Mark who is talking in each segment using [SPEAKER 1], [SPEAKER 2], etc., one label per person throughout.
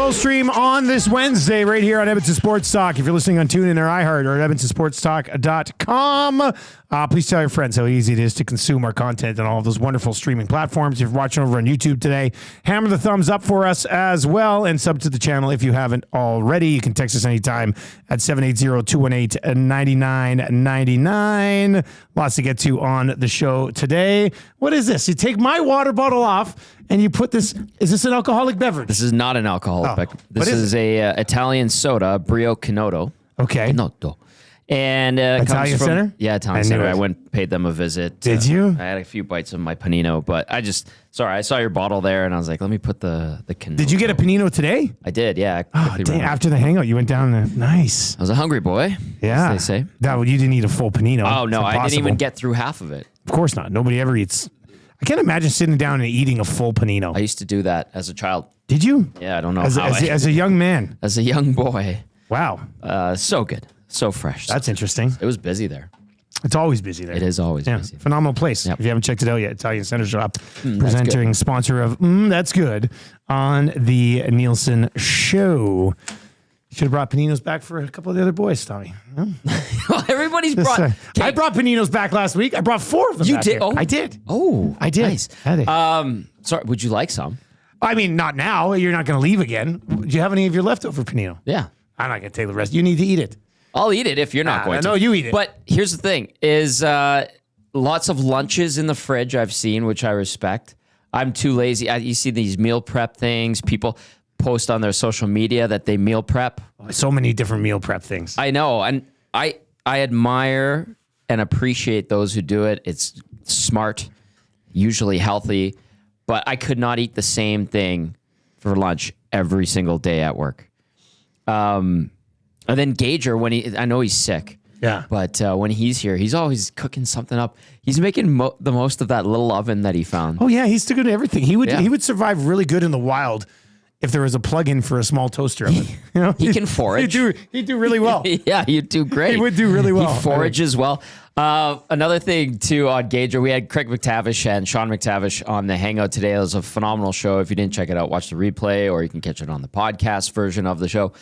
[SPEAKER 1] Oil Stream on this Wednesday right here on Edmonton Sports Talk. If you're listening on TuneIn or iHeart or at EdmontonSportsTalk.com, please tell your friends how easy it is to consume our content on all of those wonderful streaming platforms. If you're watching over on YouTube today, hammer the thumbs up for us as well and sub to the channel if you haven't already. You can text us anytime at 780-218-9999. Lots to get to on the show today. What is this? You take my water bottle off and you put this. Is this an alcoholic beverage?
[SPEAKER 2] This is not an alcoholic beverage. This is a Italian soda, Brio Canotto.
[SPEAKER 1] Okay.
[SPEAKER 2] Canotto. And
[SPEAKER 1] Italian Center?
[SPEAKER 2] Yeah, Italian Center. I went and paid them a visit.
[SPEAKER 1] Did you?
[SPEAKER 2] I had a few bites of my panino, but I saw your bottle there, and I was like, let me put the Canotto.
[SPEAKER 1] Did you get a panino today?
[SPEAKER 2] I did, yeah.
[SPEAKER 1] Oh, dang, after the hangout, you went down there. Nice.
[SPEAKER 2] I was a hungry boy,
[SPEAKER 1] yeah,
[SPEAKER 2] as they say.
[SPEAKER 1] You didn't eat a full panino.
[SPEAKER 2] Oh, no, I didn't even get through half of it.
[SPEAKER 1] Of course not. Nobody ever eats. I can't imagine sitting down and eating a full panino.
[SPEAKER 2] I used to do that as a child.
[SPEAKER 1] Did you?
[SPEAKER 2] Yeah, I don't know
[SPEAKER 1] as a young man.
[SPEAKER 2] As a young boy.
[SPEAKER 1] Wow.
[SPEAKER 2] So good. So fresh.
[SPEAKER 1] That's interesting.
[SPEAKER 2] It was busy there.
[SPEAKER 1] It's always busy there.
[SPEAKER 2] It is always busy.
[SPEAKER 1] Phenomenal place.
[SPEAKER 2] Yep.
[SPEAKER 1] If you haven't checked it out yet, Italian Center Shop, presenting sponsor of That's Good on the Nielson Show. Should have brought paninos back for a couple of the other boys, Tommy.
[SPEAKER 2] Well, everybody's brought.
[SPEAKER 1] I brought paninos back last week. I brought 4 of them.
[SPEAKER 2] You did?
[SPEAKER 1] Here.
[SPEAKER 2] Oh,
[SPEAKER 1] I did.
[SPEAKER 2] Oh,
[SPEAKER 1] I did.
[SPEAKER 2] Nice. Sorry, would you like some?
[SPEAKER 1] I mean, not now. You're not going to leave again. Do you have any of your leftover panino?
[SPEAKER 2] Yeah.
[SPEAKER 1] I'm not going to take the rest. You need to eat it.
[SPEAKER 2] I'll eat it if you're not going to.
[SPEAKER 1] No, you eat it.
[SPEAKER 2] But here's the thing: is lots of lunches in the fridge I've seen, which I respect. I'm too lazy. You see these meal prep things. People post on their social media that they meal prep.
[SPEAKER 1] So many different meal prep things.
[SPEAKER 2] I know, and I admire and appreciate those who do it. It's smart, usually healthy, but I could not eat the same thing for lunch every single day at work. And then Gager, I know he's sick.
[SPEAKER 1] Yeah.
[SPEAKER 2] But when he's here, he's always cooking something up. He's making the most of that little oven that he found.
[SPEAKER 1] Oh yeah, he's too good at everything. He would survive really good in the wild if there was a plug-in for a small toaster oven. You know,
[SPEAKER 2] he can forage.
[SPEAKER 1] He'd do really well.
[SPEAKER 2] Yeah, he'd do great.
[SPEAKER 1] He would do really well.
[SPEAKER 2] He forages well. Another thing too on Gager, we had Craig McTavish and Sean McTavish on the Hangout today. It was a phenomenal show. If you didn't check it out, watch the replay, or you can catch it on the podcast version of the show.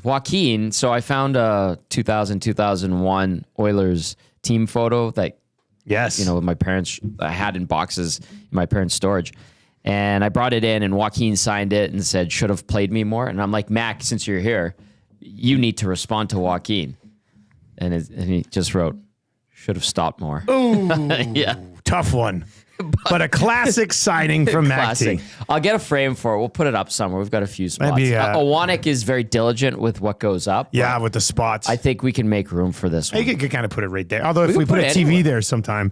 [SPEAKER 2] Joaquin, so I found a 2000-2001 Oilers team photo that, with my parents, I had in boxes in my parents' storage. And I brought it in, and Joaquin signed it and said, should have played me more. And I'm like, Mac, since you're here, you need to respond to Joaquin. And he just wrote, should have stopped more.
[SPEAKER 1] Ooh,
[SPEAKER 2] yeah.
[SPEAKER 1] Tough one. But a classic signing from Mac T.
[SPEAKER 2] I'll get a frame for it. We'll put it up somewhere. We've got a few spots.
[SPEAKER 1] Maybe,
[SPEAKER 2] Owanek is very diligent with what goes up.
[SPEAKER 1] Yeah, with the spots.
[SPEAKER 2] I think we can make room for this one.
[SPEAKER 1] You could kind of put it right there. Although if we put a TV there sometime,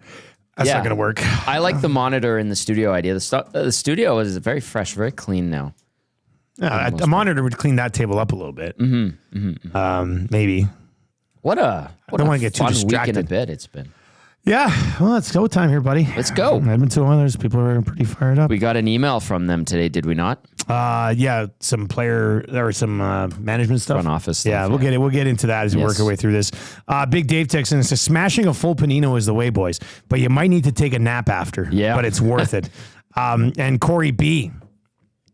[SPEAKER 1] that's not going to work.
[SPEAKER 2] I like the monitor in the studio idea. The studio is very fresh, very clean now.
[SPEAKER 1] Yeah, a monitor would clean that table up a little bit. Maybe.
[SPEAKER 2] I don't want to
[SPEAKER 1] get too distracted.
[SPEAKER 2] Week in a bit it's been.
[SPEAKER 1] Yeah, well, it's go time here, buddy.
[SPEAKER 2] Let's go.
[SPEAKER 1] Edmonton Oilers, people are pretty fired up.
[SPEAKER 2] We got an email from them today, did we not?
[SPEAKER 1] Yeah, some player or some management stuff.
[SPEAKER 2] Front office stuff.
[SPEAKER 1] Yeah, we'll get into that as we work our way through this. Big Dave texts in and says, smashing a full panino is the way, boys, but you might need to take a nap after.
[SPEAKER 2] Yeah.
[SPEAKER 1] But it's worth it. And Corey B.,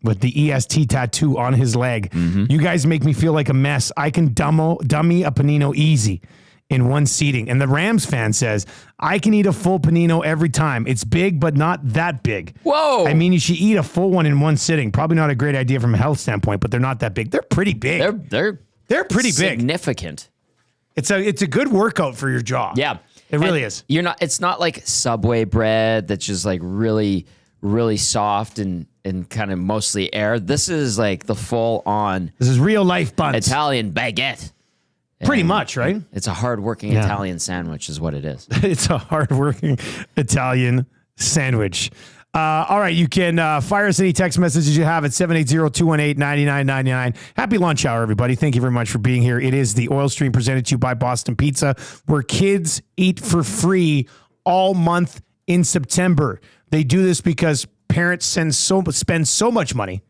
[SPEAKER 1] with the EST tattoo on his leg. Mm-hmm. You guys make me feel like a mess. I can dummy a panino easy in one seating. And the Rams fan says, I can eat a full panino every time. It's big, but not that big.
[SPEAKER 2] Whoa.
[SPEAKER 1] I mean, you should eat a full one in one sitting. Probably not a great idea from a health standpoint, but they're not that big. They're pretty big.
[SPEAKER 2] They're
[SPEAKER 1] pretty big.
[SPEAKER 2] Significant.
[SPEAKER 1] It's a good workout for your jaw.
[SPEAKER 2] Yeah.
[SPEAKER 1] It really is.
[SPEAKER 2] It's not like Subway bread that's just like really, really soft and kind of mostly air. This is like the full on.
[SPEAKER 1] This is real life buns.
[SPEAKER 2] Italian baguette.
[SPEAKER 1] Pretty much, right?
[SPEAKER 2] It's a hard-working Italian sandwich is what it is.
[SPEAKER 1] It's a hard-working Italian sandwich. All right, you can fire us any text messages you have at 780-218-9999. Happy lunch hour, everybody. Thank you very much for being here. It is the Oil Stream presented to you by Boston Pizza, where kids eat for free all month in September. They do this because parents spend so much money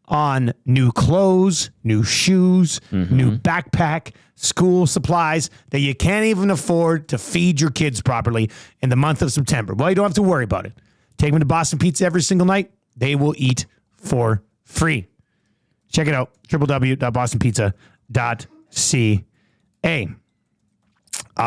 [SPEAKER 1] on new clothes, new shoes, new backpack, school supplies that you can't even afford to feed your kids properly in the month of September. Well, you don't have to worry about it. Take them to Boston Pizza every single night. they will eat for free. Check it out, www.bostonpizza.ca.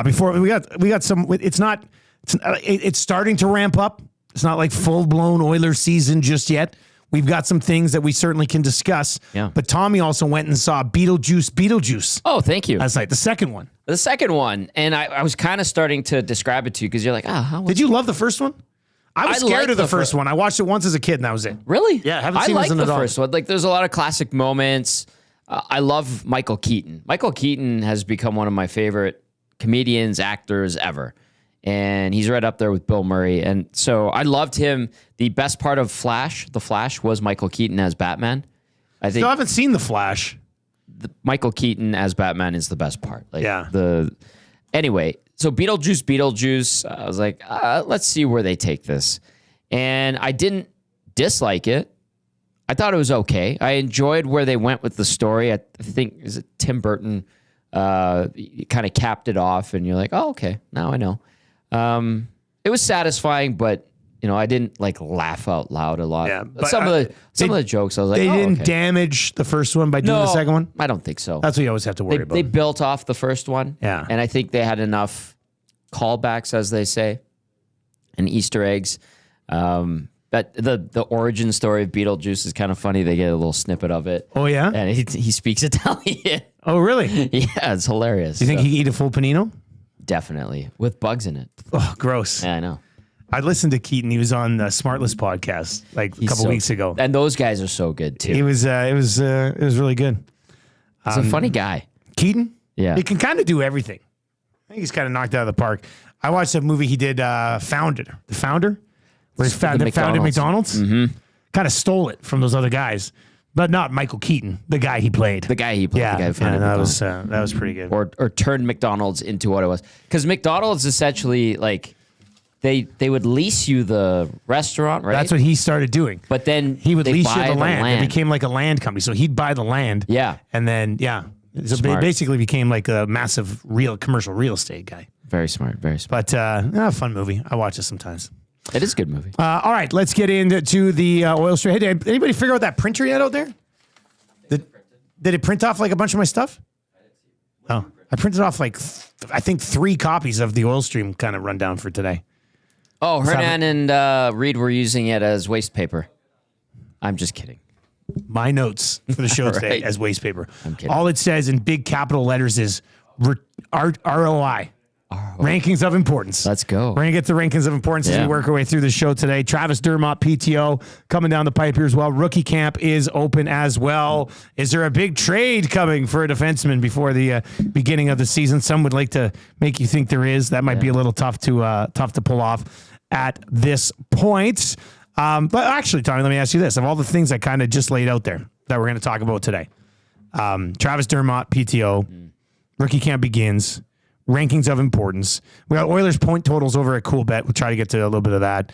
[SPEAKER 1] Before we got some. It's starting to ramp up. It's not like full blown Oilers season just yet. We've got some things that we certainly can discuss.
[SPEAKER 2] Yeah.
[SPEAKER 1] But Tommy also went and saw Beetlejuice.
[SPEAKER 2] Oh, thank you.
[SPEAKER 1] Last night, the second one.
[SPEAKER 2] The second one, and I was kind of starting to describe it to you because you're like, how was
[SPEAKER 1] Did you love the first one? I was scared of the first one. I watched it once as a kid, and that was it.
[SPEAKER 2] Really?
[SPEAKER 1] Yeah, I haven't seen it as an adult.
[SPEAKER 2] I like the first one. Like, there's a lot of classic moments. I love Michael Keaton. Michael Keaton has become one of my favorite comedians, actors ever. And he's right up there with Bill Murray. And so I loved him. The best part of The Flash was Michael Keaton as Batman. I think
[SPEAKER 1] Still haven't seen The Flash.
[SPEAKER 2] Michael Keaton as Batman is the best part. Like,
[SPEAKER 1] yeah.
[SPEAKER 2] Anyway, so Beetlejuice, I was like, let's see where they take this. And I didn't dislike it. I thought it was okay. I enjoyed where they went with the story. I think, is it Tim Burton kind of capped it off, and you're like, oh, okay, now I know. It was satisfying, but I didn't like laugh out loud a lot.
[SPEAKER 1] Yeah,
[SPEAKER 2] but some of the jokes, I was like,
[SPEAKER 1] they didn't
[SPEAKER 2] okay.
[SPEAKER 1] damage the first one by doing the second one.
[SPEAKER 2] I don't think so.
[SPEAKER 1] That's what you always have to worry about.
[SPEAKER 2] They built off the first one,
[SPEAKER 1] yeah,
[SPEAKER 2] and I think they had enough callbacks, as they say, and Easter eggs. But the origin story of Beetlejuice is kind of funny. They get a little snippet of it.
[SPEAKER 1] Oh yeah,
[SPEAKER 2] and he speaks Italian.
[SPEAKER 1] Oh really?
[SPEAKER 2] Yeah, it's hilarious.
[SPEAKER 1] Do you think he could eat a full panino?
[SPEAKER 2] Definitely, with bugs in it.
[SPEAKER 1] Oh, gross.
[SPEAKER 2] Yeah, I know.
[SPEAKER 1] I listened to Keaton. He was on the Smartless podcast like a couple weeks ago,
[SPEAKER 2] and those guys are so good too.
[SPEAKER 1] It was really good.
[SPEAKER 2] He's a funny guy.
[SPEAKER 1] Keaton.
[SPEAKER 2] Yeah,
[SPEAKER 1] he can kind of do everything. I think he's kind of knocked out of the park. I watched a movie he did, The Founder, where he founded McDonald's.
[SPEAKER 2] Mm-hmm.
[SPEAKER 1] Kind of stole it from those other guys, but not Michael Keaton, the guy he played.
[SPEAKER 2] Yeah,
[SPEAKER 1] that was pretty good.
[SPEAKER 2] Or turned McDonald's into what it was, because McDonald's essentially like they would lease you the restaurant, right?
[SPEAKER 1] That's what he started doing.
[SPEAKER 2] But then
[SPEAKER 1] he would lease you the land. It became like a land company. So he'd buy the land.
[SPEAKER 2] Yeah,
[SPEAKER 1] and then so it basically became like a massive commercial real estate guy.
[SPEAKER 2] Very smart, very smart.
[SPEAKER 1] But fun movie. I watch it sometimes.
[SPEAKER 2] It is a good movie.
[SPEAKER 1] All right, let's get into the oil stream. Hey, did anybody figure out that printer yet out there? Did it print off like a bunch of my stuff? Oh, I printed off like I think 3 copies of the oil stream kind of rundown for today.
[SPEAKER 2] Oh, Hernan and Reed were using it as waste paper. I'm just kidding.
[SPEAKER 1] My notes for the show today
[SPEAKER 2] Right.
[SPEAKER 1] as waste paper.
[SPEAKER 2] I'm kidding.
[SPEAKER 1] All it says in big capital letters is ROI. Rankings of importance.
[SPEAKER 2] Let's go.
[SPEAKER 1] We're going to get to rankings of importance as we work our way through the show today. Travis Dermott, PTO, coming down the pipe here as well. Rookie camp is open as well. Is there a big trade coming for a defenseman before the beginning of the season? Some would like to make you think there is. That might be a little tough to pull off at this point. But actually, Tommy, let me ask you this. Of all the things I kind of just laid out there that we're going to talk about today, Travis Dermott, PTO, rookie camp begins. Rankings of importance. We got Oilers point totals over at Cool Bet. We'll try to get to a little bit of that.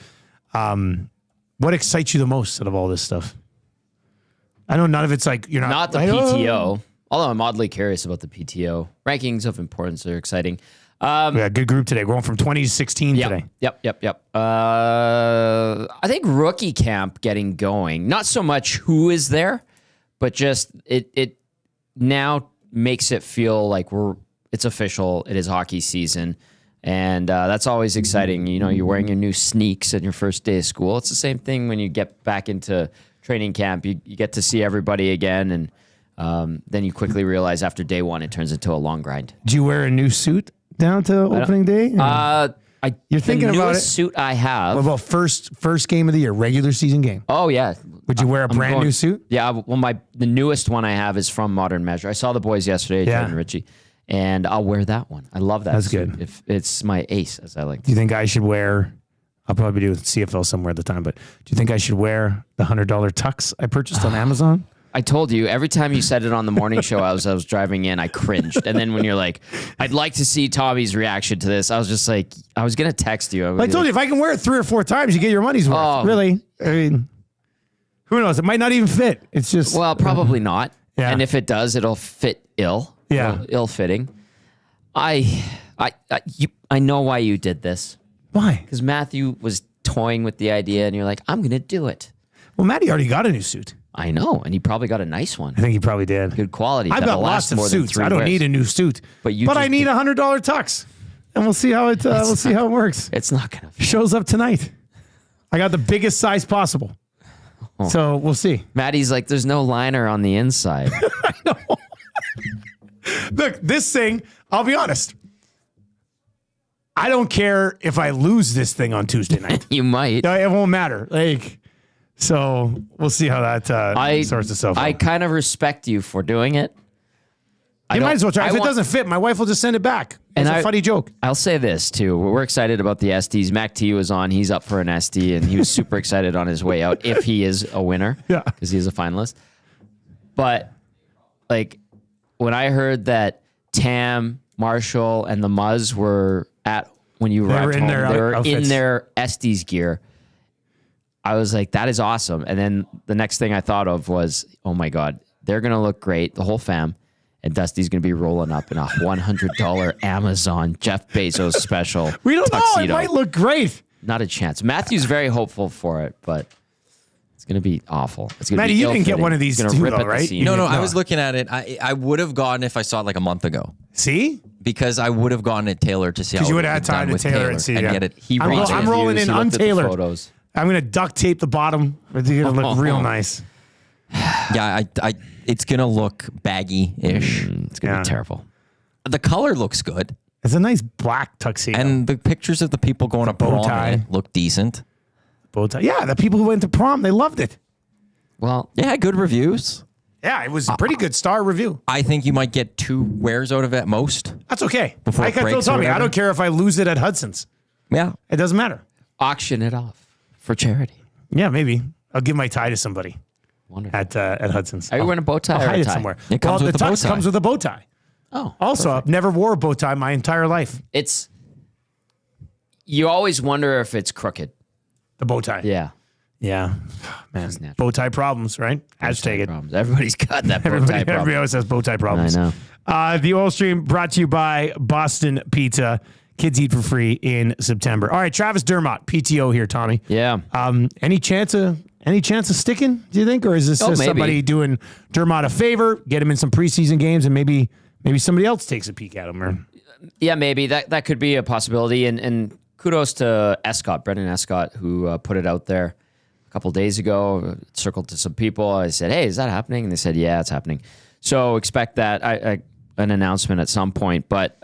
[SPEAKER 1] What excites you the most out of all this stuff? I know none of it's like you're not
[SPEAKER 2] the PTO. Although I'm oddly curious about the PTO. Rankings of importance are exciting.
[SPEAKER 1] We got a good group today. We're going from 20 to 16 today.
[SPEAKER 2] Yep. I think rookie camp getting going. Not so much who is there, but just it now makes it feel like it's official. It is hockey season. And that's always exciting. You're wearing your new sneaks on your first day of school. It's the same thing when you get back into training camp. You get to see everybody again. And then you quickly realize after day one, it turns into a long grind.
[SPEAKER 1] Do you wear a new suit down to opening day? You're thinking about it.
[SPEAKER 2] Suit I have.
[SPEAKER 1] What about first game of the year, regular season game?
[SPEAKER 2] Oh, yeah.
[SPEAKER 1] Would you wear a brand new suit?
[SPEAKER 2] Yeah. Well, the newest one I have is from Modern Measure. I saw the boys yesterday, Jordan Ritchie. And I'll wear that one. I love that.
[SPEAKER 1] That's
[SPEAKER 2] suit.
[SPEAKER 1] good.
[SPEAKER 2] If it's my ace, as I like to
[SPEAKER 1] Do you think I should wear, I'll probably do with CFL somewhere at the time, but do you think I should wear the $100 tux I purchased on Amazon?
[SPEAKER 2] I told you, every time you said it on the morning show, I was driving in, I cringed. And then when you're like, I'd like to see Tommy's reaction to this, I was just like, I was going to text you.
[SPEAKER 1] I told you, if I can wear it 3 or 4 times, you get your money's worth.
[SPEAKER 2] Oh.
[SPEAKER 1] Really? I mean, who knows? It might not even fit. It's just.
[SPEAKER 2] Well, probably not.
[SPEAKER 1] Yeah.
[SPEAKER 2] And if it does, it'll fit ill.
[SPEAKER 1] Yeah.
[SPEAKER 2] Ill-fitting. I know why you did this.
[SPEAKER 1] Why?
[SPEAKER 2] Because Matthew was toying with the idea, and you're like, I'm going to do it.
[SPEAKER 1] Well, Matty already got a new suit.
[SPEAKER 2] I know, and he probably got a nice one.
[SPEAKER 1] I think he probably did.
[SPEAKER 2] Good quality.
[SPEAKER 1] I've got lots of suits. I don't need a new suit, but I need a $100 tux, and we'll see how it works.
[SPEAKER 2] It's not gonna
[SPEAKER 1] shows up tonight. I got the biggest size possible, so we'll see.
[SPEAKER 2] Maddie's like, there's no liner on the inside.
[SPEAKER 1] I know. Look, this thing. I'll be honest. I don't care if I lose this thing on Tuesday night.
[SPEAKER 2] You might.
[SPEAKER 1] It won't matter. So we'll see how that sorts itself out.
[SPEAKER 2] I kind of respect you for doing it.
[SPEAKER 1] You might as well try. If it doesn't fit, my wife will just send it back. It's a funny joke.
[SPEAKER 2] I'll say this, too. We're excited about the SDs. Mac T was on. He's up for an SD, and he was super excited on his way out if he is a winner.
[SPEAKER 1] Yeah.
[SPEAKER 2] Because he is a finalist. But, when I heard that Tam, Marshall, and the Muzz were when you arrived home, they were in their SDs gear, I was like, that is awesome. And then the next thing I thought of was, oh my God, they're going to look great, the whole fam. And Dusty's going to be rolling up in a $100 Amazon Jeff Bezos special.
[SPEAKER 1] We don't
[SPEAKER 2] tuxedo.
[SPEAKER 1] know. It might look great.
[SPEAKER 2] Not a chance. Matthew's very hopeful for it, but it's going to be awful. It's going
[SPEAKER 1] Matty, you didn't get one of these too, though, right?
[SPEAKER 3] No, I was looking at it. I would have gotten if I saw it like a month ago.
[SPEAKER 1] See?
[SPEAKER 3] Because I would have gone to Taylor to see how
[SPEAKER 1] you would have had time to tailor and see.
[SPEAKER 3] And get it.
[SPEAKER 1] I'm rolling in untailored. I'm going to duct tape the bottom. It's going to look real nice.
[SPEAKER 3] Yeah, it's going to look baggy-ish.
[SPEAKER 2] It's going to be terrible.
[SPEAKER 3] The color looks good.
[SPEAKER 1] It's a nice black tuxedo.
[SPEAKER 3] And the pictures of the people going to prom in it look decent.
[SPEAKER 1] Bow tie. Yeah, the people who went to prom, they loved it.
[SPEAKER 3] Well, yeah, good reviews.
[SPEAKER 1] Yeah, it was a pretty good star review.
[SPEAKER 3] I think you might get 2 wears out of it at most.
[SPEAKER 1] That's okay.
[SPEAKER 3] Before
[SPEAKER 1] like I told me, I don't care if I lose it at Hudson's.
[SPEAKER 3] Yeah.
[SPEAKER 1] It doesn't matter.
[SPEAKER 2] Auction it off for charity.
[SPEAKER 1] Yeah, maybe. I'll give my tie to somebody. Wonderful. At Hudson's.
[SPEAKER 2] Are you wearing a bow tie
[SPEAKER 1] I'll
[SPEAKER 2] or
[SPEAKER 1] hide
[SPEAKER 2] a tie?
[SPEAKER 1] it somewhere.
[SPEAKER 3] It comes with
[SPEAKER 1] the
[SPEAKER 3] bow
[SPEAKER 1] tux
[SPEAKER 3] tie.
[SPEAKER 1] comes with a bow tie.
[SPEAKER 2] Oh.
[SPEAKER 1] Also, I've never wore a bow tie my entire life.
[SPEAKER 2] You always wonder if it's crooked.
[SPEAKER 1] The bow tie.
[SPEAKER 2] Yeah.
[SPEAKER 1] Yeah. Man, bow tie problems, right? Hashtag it.
[SPEAKER 2] Problems. Everybody's got that bow tie problem.
[SPEAKER 1] Everybody always has bow tie problems.
[SPEAKER 2] I know.
[SPEAKER 1] The Oil Stream brought to you by Boston Pizza. Kids eat for free in September. All right, Travis Dermott, PTO here, Tommy.
[SPEAKER 2] Yeah.
[SPEAKER 1] Any chance of sticking, do you think? Or is this just somebody doing Dermott a favor, get him in some preseason games, and maybe somebody else takes a peek at him? Or
[SPEAKER 2] yeah, maybe. That could be a possibility. And kudos to Brendan Escott, who put it out there a couple days ago, circled to some people. I said, hey, is that happening? And they said, yeah, it's happening. So expect that an announcement at some point. But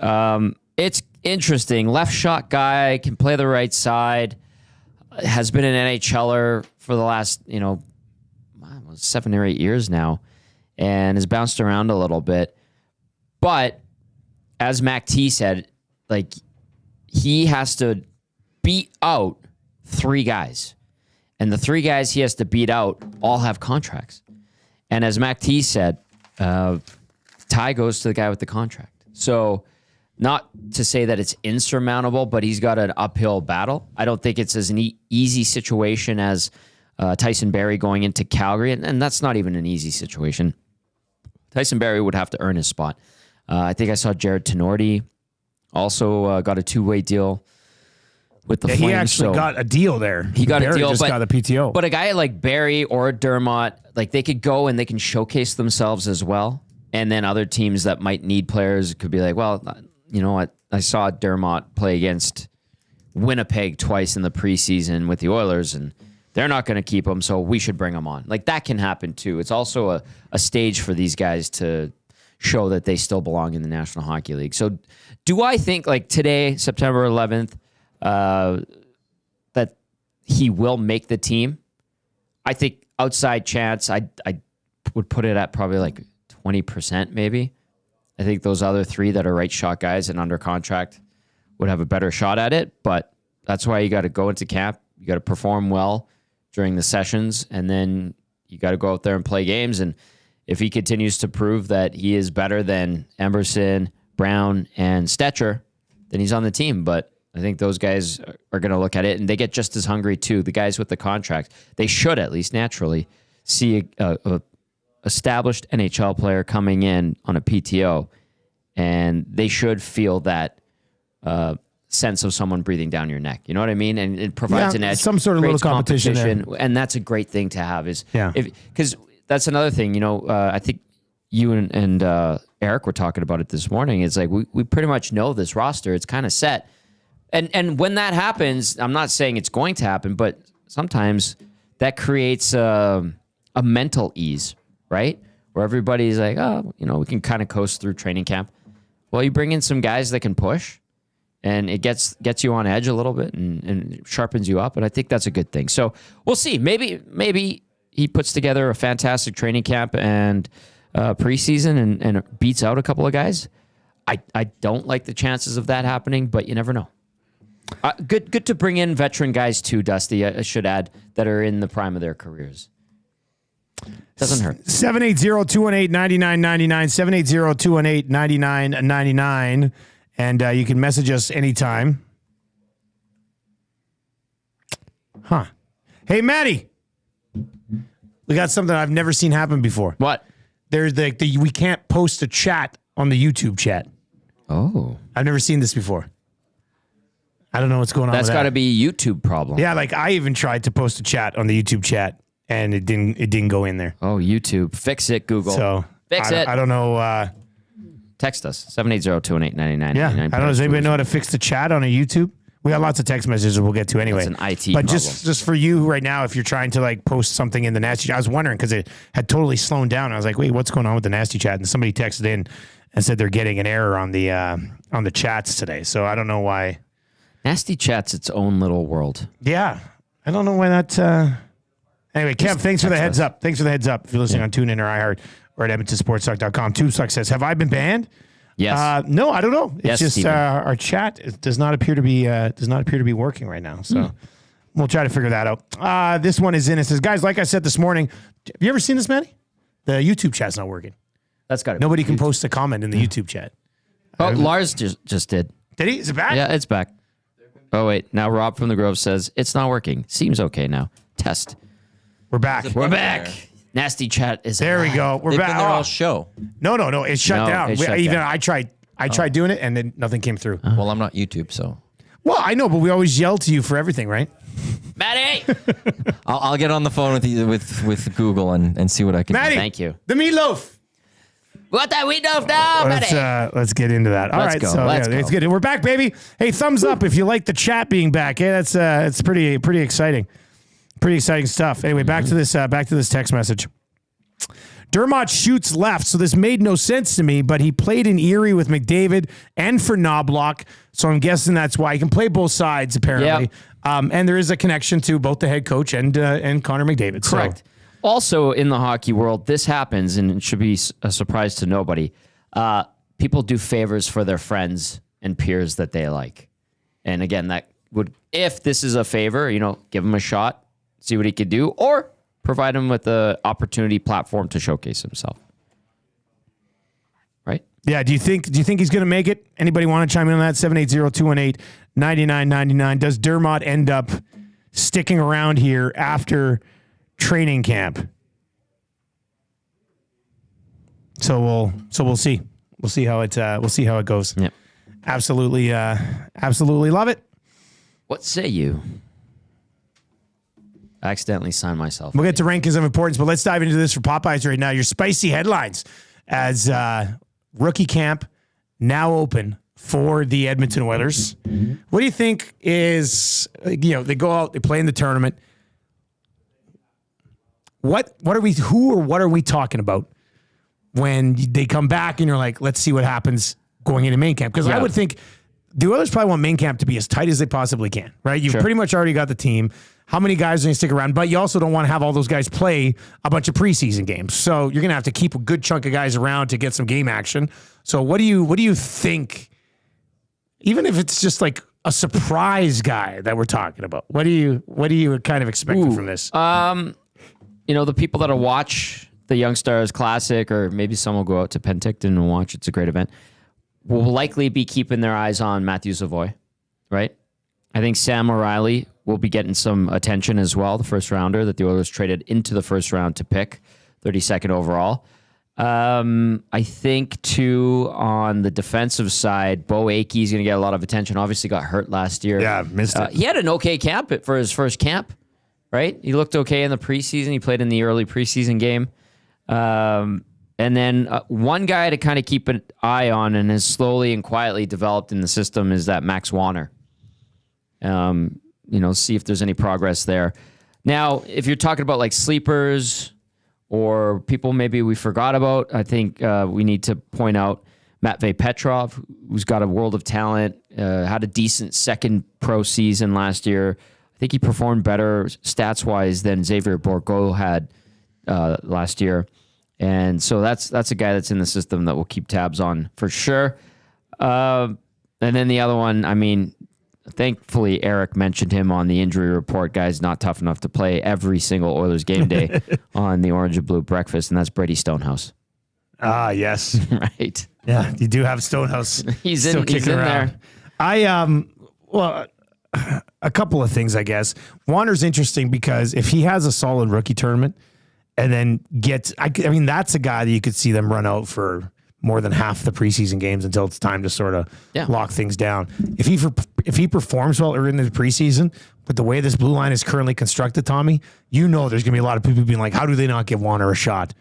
[SPEAKER 2] it's interesting. Left shot guy, can play the right side, has been an NHLer for the last, 7 or 8 years now, and has bounced around a little bit. But as Mac T said, he has to beat out 3 guys. And the 3 guys he has to beat out all have contracts. And as Mac T said, tie goes to the guy with the contract. So not to say that it's insurmountable, but he's got an uphill battle. I don't think it's as an easy situation as Tyson Barrie going into Calgary. And that's not even an easy situation. Tyson Barrie would have to earn his spot. I think I saw Jared Tenorti also got a 2-way deal with the Flames.
[SPEAKER 1] He actually got a deal there.
[SPEAKER 2] He got
[SPEAKER 1] Barrie
[SPEAKER 2] a deal,
[SPEAKER 1] just got a PTO.
[SPEAKER 2] But a guy like Barrie or Dermott, they could go and they can showcase themselves as well. And then other teams that might need players could be like, well, you know what? I saw Dermott play against Winnipeg twice in the preseason with the Oilers, and they're not going to keep him, so we should bring him on. That can happen too. It's also a stage for these guys to show that they still belong in the National Hockey League. So do I think today, September 11th, that he will make the team? I think outside chance, I would put it at probably 20% maybe. I think those other 3 that are right shot guys and under contract would have a better shot at it, but that's why you got to go into camp. You got to perform well during the sessions, and then you got to go out there and play games. And if he continues to prove that he is better than Emerson, Brown, and Stetcher, then he's on the team. But I think those guys are going to look at it, and they get just as hungry too. The guys with the contract, they should at least naturally see a established NHL player coming in on a PTO, and they should feel that sense of someone breathing down your neck. You know what I mean? And it provides an edge.
[SPEAKER 1] Some sort of little
[SPEAKER 2] creates
[SPEAKER 1] competition there.
[SPEAKER 2] and that's a great thing to have.
[SPEAKER 1] Yeah.
[SPEAKER 2] Because that's another thing. You know, I think you and Eric were talking about it this morning. It's like we pretty much know this roster. It's kind of set. And when that happens, I'm not saying it's going to happen, but sometimes that creates a mental ease, right? Where everybody's like, oh, you know, we can kind of coast through training camp. Well, you bring in some guys that can push, and it gets you on edge a little bit and sharpens you up, and I think that's a good thing. So we'll see. Maybe he puts together a fantastic training camp and preseason and beats out a couple of guys. I don't like the chances of that happening, but you never know. Good to bring in veteran guys too, Dusty, I should add, that are in the prime of their careers. Doesn't hurt.
[SPEAKER 1] 780-218-9999, 780-218-9999, and you can message us anytime. Huh. Hey, Maddie. We got something I've never seen happen before.
[SPEAKER 2] What?
[SPEAKER 1] There's we can't post a chat on the YouTube chat.
[SPEAKER 2] Oh.
[SPEAKER 1] I've never seen this before. I don't know what's going on.
[SPEAKER 2] That's got to be a YouTube problem.
[SPEAKER 1] Yeah, like I even tried to post a chat on the YouTube chat, and it didn't go in there.
[SPEAKER 2] Oh, YouTube. Fix it, Google.
[SPEAKER 1] So
[SPEAKER 2] Fix it.
[SPEAKER 1] I don't know.
[SPEAKER 2] Text us, 780-218-9999.
[SPEAKER 1] Yeah, I don't know. Does anybody know how to fix the chat on a YouTube? We got lots of text messages we'll get to anyway.
[SPEAKER 2] It's an IT
[SPEAKER 1] But
[SPEAKER 2] problem.
[SPEAKER 1] just for you right now, if you're trying to like post something in the nasty chat, I was wondering because it had totally slowed down. I was like, wait, what's going on with the nasty chat? And somebody texted in and said they're getting an error on the chats today. So I don't know why.
[SPEAKER 2] Nasty Chat's its own little world.
[SPEAKER 1] Yeah. I don't know why that. Anyway, Kev, thanks for the heads up. Thanks for the heads up. If you're listening on TuneIn or iHeart or at EdmontonSportsTalk.com. TubeSuck says, have I been banned?
[SPEAKER 2] Yes.
[SPEAKER 1] No, I don't know. It's
[SPEAKER 2] Yes,
[SPEAKER 1] just our chat does not appear to be working right now. So we'll try to figure that out. This one is in. It says, guys, like I said this morning, have you ever seen this, Manny? The YouTube chat's not working.
[SPEAKER 2] That's got to be.
[SPEAKER 1] Nobody can post a comment in the YouTube chat.
[SPEAKER 2] Oh, Lars just did.
[SPEAKER 1] Did he? Is it back?
[SPEAKER 2] Yeah, it's back. Oh, wait. Now Rob from the Grove says, it's not working. Seems okay now. Test.
[SPEAKER 1] We're back.
[SPEAKER 2] We're back. Nasty Chat is
[SPEAKER 1] There we go. We're
[SPEAKER 3] They've
[SPEAKER 1] back.
[SPEAKER 3] been there all show.
[SPEAKER 1] No. It's shut
[SPEAKER 2] No,
[SPEAKER 1] down.
[SPEAKER 2] it's shut
[SPEAKER 1] Even
[SPEAKER 2] down.
[SPEAKER 1] I tried doing it and then nothing came through.
[SPEAKER 3] Well, I'm not YouTube, so
[SPEAKER 1] Well, I know, but we always yell to you for everything, right?
[SPEAKER 2] Maddie!
[SPEAKER 3] I'll get on the phone with you with Google and see what I can
[SPEAKER 1] Maddie,
[SPEAKER 3] do.
[SPEAKER 2] Thank you.
[SPEAKER 1] The meatloaf.
[SPEAKER 2] What that we know now, Maddie?
[SPEAKER 1] Let's get into that. All
[SPEAKER 2] Let's
[SPEAKER 1] right,
[SPEAKER 2] go.
[SPEAKER 1] so
[SPEAKER 2] Let's
[SPEAKER 1] it's
[SPEAKER 2] go.
[SPEAKER 1] good. We're back, baby. Hey, thumbs up if you like the chat being back. Hey, that's it's pretty exciting. Pretty exciting stuff. Anyway, back to this text message. Dermott shoots left, so this made no sense to me, but he played in Erie with McDavid and for Knobloch, so I'm guessing that's why. He can play both sides, apparently.
[SPEAKER 2] Yep.
[SPEAKER 1] And there is a connection to both the head coach and Connor McDavid.
[SPEAKER 2] Correct.
[SPEAKER 1] So,
[SPEAKER 2] Also, in the hockey world, this happens, and it should be a surprise to nobody. People do favors for their friends and peers that they like. And again, that would, if this is a favor, give him a shot, see what he could do, or provide him with the opportunity platform to showcase himself. Right?
[SPEAKER 1] yeah, do you think he's going to make it? Anybody want to chime in on that? 780-218-9999. Does Dermott end up sticking around here after training camp? So we'll see. We'll see how it goes.
[SPEAKER 2] Yep.
[SPEAKER 1] Absolutely love it.
[SPEAKER 2] What say you? I accidentally signed myself.
[SPEAKER 1] We'll get to rankings of importance, but let's dive into this for Popeyes right now. Your spicy headlines as rookie camp now open for the Edmonton Oilers. What do you think is, they go out, they play in the tournament. What are we talking about when they come back and you're like, let's see what happens going into main camp? Because I would think the Oilers probably want main camp to be as tight as they possibly can, right? You've pretty much already got the team. How many guys are going to stick around? But you also don't want to have all those guys play a bunch of preseason games. So you're going to have to keep a good chunk of guys around to get some game action. So what do you think, even if it's just like a surprise guy that we're talking about, what do you kind of expecting from this?
[SPEAKER 2] The people that'll watch the Young Stars Classic, or maybe some will go out to Penticton and watch. It's a great event. Will likely be keeping their eyes on Matthew Savoy, right? I think Sam O'Reilly will be getting some attention as well, the first rounder that the Oilers traded into the first round to pick, 32nd overall. I think too on the defensive side, Bo Akey's going to get a lot of attention. Obviously got hurt last year.
[SPEAKER 1] Yeah, missed it.
[SPEAKER 2] He had an okay camp for his first camp, right? He looked okay in the preseason. He played in the early preseason game. And then one guy to kind of keep an eye on and has slowly and quietly developed in the system is that Max Wanner. See if there's any progress there. Now, if you're talking about like sleepers or people maybe we forgot about, I think we need to point out Matvei Petrov, who's got a world of talent, had a decent second pro season last year. I think he performed better stats-wise than Xavier Bourgault had last year. And so that's a guy that's in the system that we'll keep tabs on for sure. And then the other one, I mean, thankfully, Eric mentioned him on the injury report. Guy's not tough enough to play every single Oilers game day on the Orange and Blue breakfast, and that's Brady Stonehouse.
[SPEAKER 1] Ah, yes.
[SPEAKER 2] Right.
[SPEAKER 1] Yeah, you do have Stonehouse.
[SPEAKER 2] He's in there.
[SPEAKER 1] A couple of things, I guess. Wanner's interesting because if he has a solid rookie tournament and then that's a guy that you could see them run out for more than half the preseason games until it's time to sort of lock things down. If he performs well early in the preseason, but the way this blue line is currently constructed, Tommy, there's going to be a lot of people being like, how do they not give Wanner a shot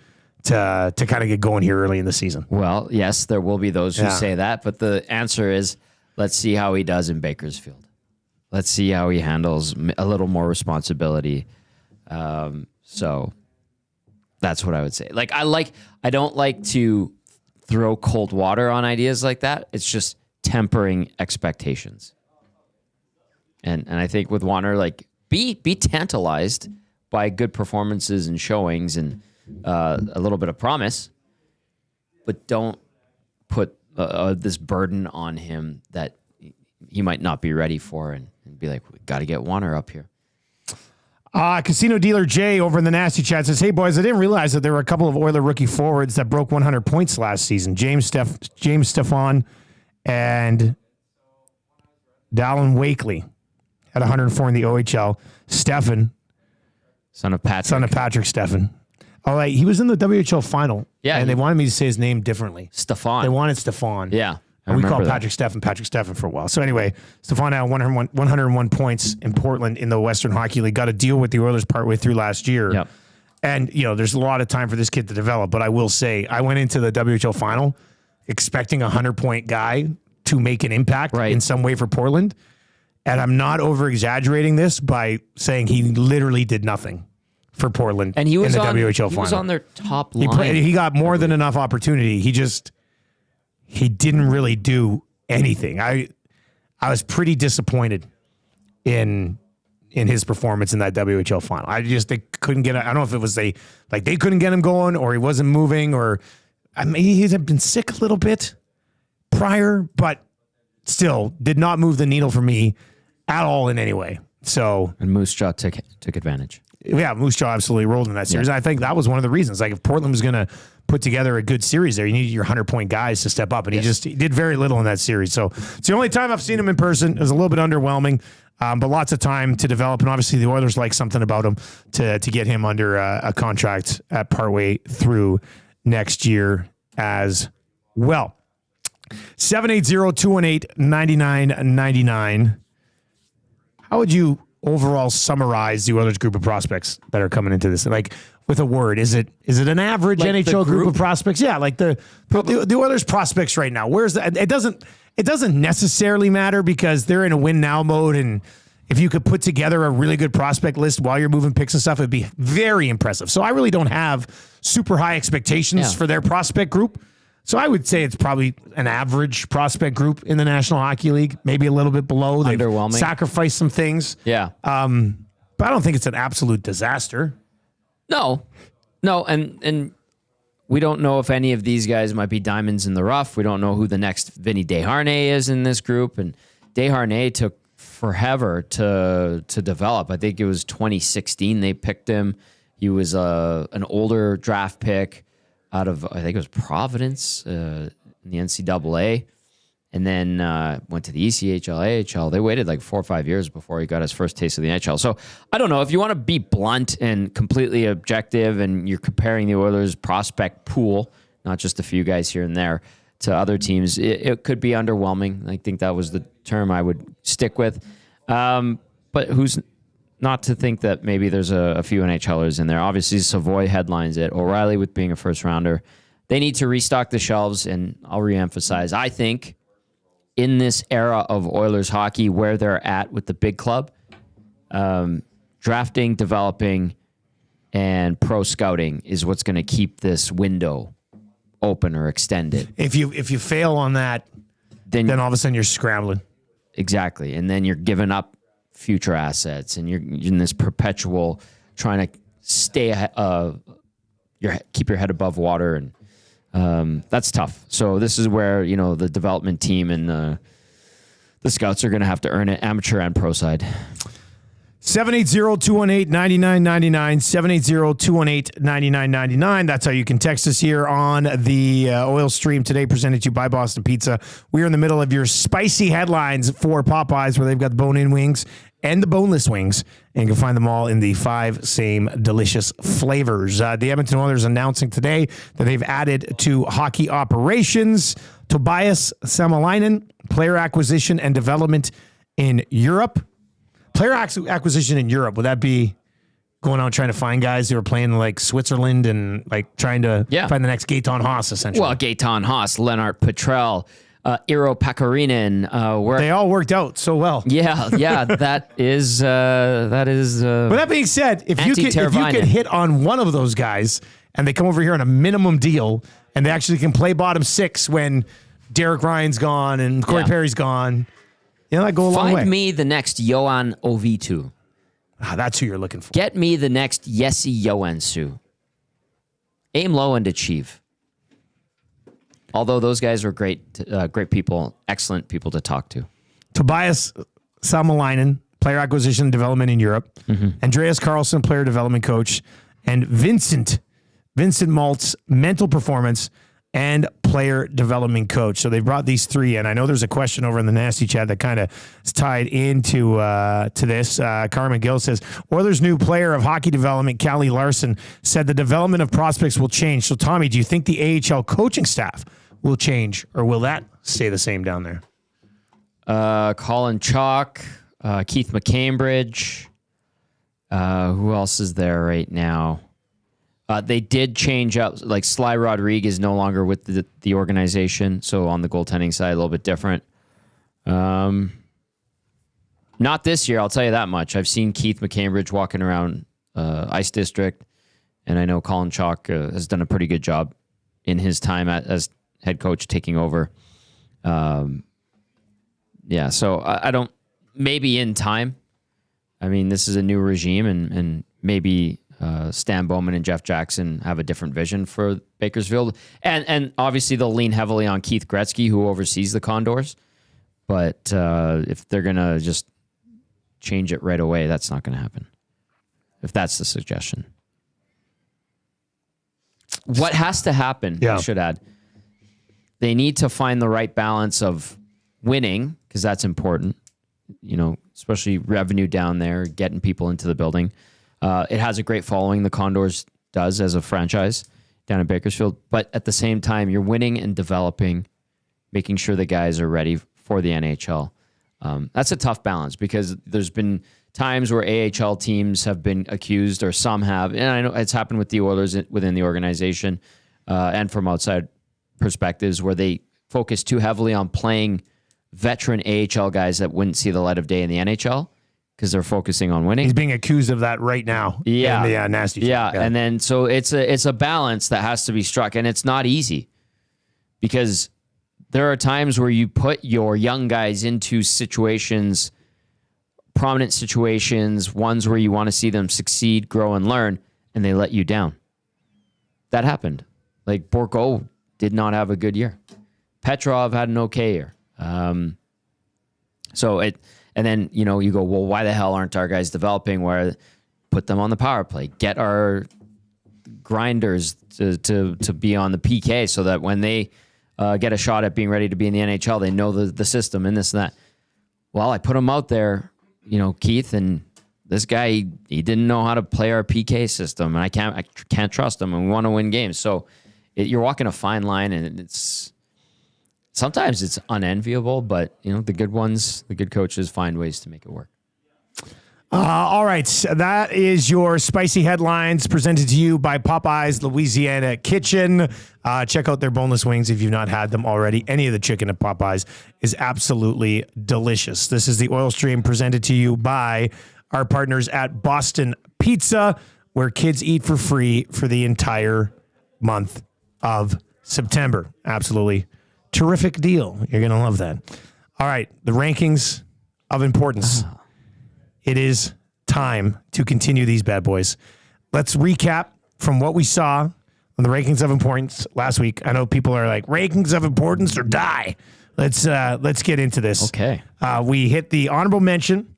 [SPEAKER 1] to kind of get going here early in the season?
[SPEAKER 2] Well, yes, there will be those who say that, but the answer is let's see how he does in Bakersfield. Let's see how he handles a little more responsibility. So that's what I would say. I don't like to throw cold water on ideas like that. It's just tempering expectations. And I think with Wanner, be tantalized by good performances and showings and a little bit of promise, but don't put this burden on him that he might not be ready for and be like, we got to get Wanner up here.
[SPEAKER 1] Casino Dealer Jay over in the Nasty Chat says, hey, boys, I didn't realize that there were a couple of Oiler rookie forwards that broke 100 points last season. James Stephon and Dallin Wakely had 104 in the OHL. Stefan,
[SPEAKER 2] son of
[SPEAKER 1] Patrick Stefan. All right, he was in the WHL final.
[SPEAKER 2] Yeah.
[SPEAKER 1] And they wanted me to say his name differently.
[SPEAKER 2] Stefan.
[SPEAKER 1] They wanted Stefan.
[SPEAKER 2] Yeah.
[SPEAKER 1] And we called Patrick Stefan for a while. So anyway, Stefan had 101 points in Portland in the Western Hockey League. Got a deal with the Oilers partway through last year.
[SPEAKER 2] Yep.
[SPEAKER 1] And, there's a lot of time for this kid to develop. But I will say, I went into the WHL final expecting a 100-point guy to make an impact in some way for Portland. And I'm not over-exaggerating this by saying he literally did nothing for Portland
[SPEAKER 2] and he was
[SPEAKER 1] in the WHL final.
[SPEAKER 2] He was on their top line.
[SPEAKER 1] He got more than enough opportunity. He didn't really do anything. I was pretty disappointed in his performance in that WHL final. They couldn't get. I don't know if it was they couldn't get him going, or he wasn't moving, or he had been sick a little bit prior, but still did not move the needle for me at all in any way. So
[SPEAKER 2] and Moose Jaw took advantage.
[SPEAKER 1] Yeah, Moose Jaw absolutely rolled in that series. Yeah. I think that was one of the reasons. If Portland was going to put together a good series there, you needed your 100-point guys to step up, and he did very little in that series. So it's the only time I've seen him in person. It was a little bit underwhelming, but lots of time to develop. And obviously the Oilers like something about him to get him under a contract at partway through next year as well. 780-218-9999. How would you overall summarize the Oilers group of prospects that are coming into this? With a word, is it an average NHL group of prospects? Yeah, the Oilers prospects right now. Where's that? It doesn't necessarily matter because they're in a win now mode, and if you could put together a really good prospect list while you're moving picks and stuff, it'd be very impressive. So I really don't have super high expectations for their prospect group. So I would say it's probably an average prospect group in the National Hockey League, maybe a little bit below. They've
[SPEAKER 2] underwhelming.
[SPEAKER 1] Sacrificed some things.
[SPEAKER 2] Yeah.
[SPEAKER 1] But I don't think it's an absolute disaster.
[SPEAKER 2] No, and we don't know if any of these guys might be diamonds in the rough. We don't know who the next Vinny Desharnais is in this group, and Desharnais took forever to develop. I think it was 2016 they picked him. He was an older draft pick out of, I think it was Providence in the NCAA, and then went to the ECHL, AHL. They waited 4 or 5 years before he got his first taste of the NHL. So I don't know. If you want to be blunt and completely objective and you're comparing the Oilers prospect pool not just a few guys here and there, to other teams, it could be underwhelming. I think that was the term I would stick with. But who's not to think that maybe there's a few NHLers in there. Obviously, Savoy headlines it. O'Reilly with being a first rounder. They need to restock the shelves, and I'll reemphasize, I think in this era of Oilers hockey where they're at with the big club, drafting, developing, and pro scouting is what's going to keep this window open or extended.
[SPEAKER 1] If you fail on that, then all of a sudden you're scrambling.
[SPEAKER 2] Exactly. And then you're giving up future assets, and you're in this perpetual trying to stay keep your head above water, and that's tough. So this is where, the development team and the scouts are going to have to earn it, amateur and pro side.
[SPEAKER 1] 780-218-9999, 780-218-9999. That's how you can text us here on the Oil Stream today, presented to you by Boston Pizza. We're in the middle of your spicy headlines for Popeyes, where they've got the bone-in wings and the boneless wings, and you can find them all in the 5 same delicious flavors. The Edmonton Oilers announcing today that they've added to hockey operations Tobias Samalainen, player acquisition and development in Europe. Player acquisition in Europe, would that be going out trying to find guys who are playing like Switzerland and like trying to find the next Gaetan Haas, essentially?
[SPEAKER 2] Well, Gaetan Haas, Lennart Petrell, Iro Pakarinen.
[SPEAKER 1] They all worked out so well.
[SPEAKER 2] Yeah, that is. But
[SPEAKER 1] that being said, if you could hit on one of those guys and they come over here on a minimum deal and they actually can play bottom 6 when Derek Ryan's gone and Corey Perry's gone, that go a long way.
[SPEAKER 2] Find me the next Johan Ovitu.
[SPEAKER 1] That's who you're looking for.
[SPEAKER 2] Get me the next Jesse Joensuu. Aim low and achieve. Although those guys were great people, excellent people to talk to.
[SPEAKER 1] Tobias Samalainen, player acquisition and development in Europe. Mm-hmm. Andreas Carlson, player development coach. And Vincent Maltz, mental performance and player development coach. So they brought these 3 in. I know there's a question over in the Nasty Chat that kind of is tied into to this. Carmen Gill says, Oilers' new player of hockey development, Callie Larson, said the development of prospects will change. So, Tommy, do you think the AHL coaching staff will change, or will that stay the same down there?
[SPEAKER 2] Colin Chalk, Keith McCambridge. Who else is there right now? They did change up, like Sly Rodriguez is no longer with the organization, so on the goaltending side, a little bit different. Not this year, I'll tell you that much. I've seen Keith McCambridge walking around Ice District, and I know Colin Chalk has done a pretty good job in his time as head coach taking over. So I don't, maybe in time. I mean, this is a new regime, and maybe Stan Bowman and Jeff Jackson have a different vision for Bakersfield. And obviously they'll lean heavily on Keith Gretzky, who oversees the Condors. But if they're going to just change it right away, that's not going to happen. If that's the suggestion. What has to happen, I should add, they need to find the right balance of winning, because that's important, especially revenue down there, getting people into the building. It has a great following, the Condors does, as a franchise down in Bakersfield. But at the same time, you're winning and developing, making sure the guys are ready for the NHL. That's a tough balance, because there's been times where AHL teams have been accused, or some have, and I know it's happened with the Oilers within the organization and from outside perspectives, where they focus too heavily on playing veteran AHL guys that wouldn't see the light of day in the NHL, because they're focusing on winning.
[SPEAKER 1] He's being accused of that right now.
[SPEAKER 2] Yeah.
[SPEAKER 1] In the nasty.
[SPEAKER 2] Yeah. And then, so it's a balance that has to be struck, and it's not easy, because there are times where you put your young guys into situations, prominent situations, ones where you want to see them succeed, grow, and learn, and they let you down. That happened. Like Borgo did not have a good year. Petrov had an okay year. And then, you go, well, why the hell aren't our guys developing? Where put them on the power play, get our grinders to be on the PK, so that when they get a shot at being ready to be in the NHL, they know the system and this and that. Well, I put them out there, Keith, and this guy, he didn't know how to play our PK system, and I can't trust him, and we want to win games. So you're walking a fine line, and sometimes it's unenviable, but the good ones, the good coaches find ways to make it work.
[SPEAKER 1] All right. That is your spicy headlines presented to you by Popeye's Louisiana Kitchen. Check out their boneless wings if you've not had them already. Any of the chicken at Popeye's is absolutely delicious. This is the Oil Stream presented to you by our partners at Boston Pizza, where kids eat for free for the entire month of September. Absolutely terrific deal. You're going to love that. All right. The rankings of importance. It is time to continue these bad boys. Let's recap from what we saw on the rankings of importance last week. I know people are like, rankings of importance or die. Let's get into this.
[SPEAKER 2] Okay.
[SPEAKER 1] We hit the honorable mention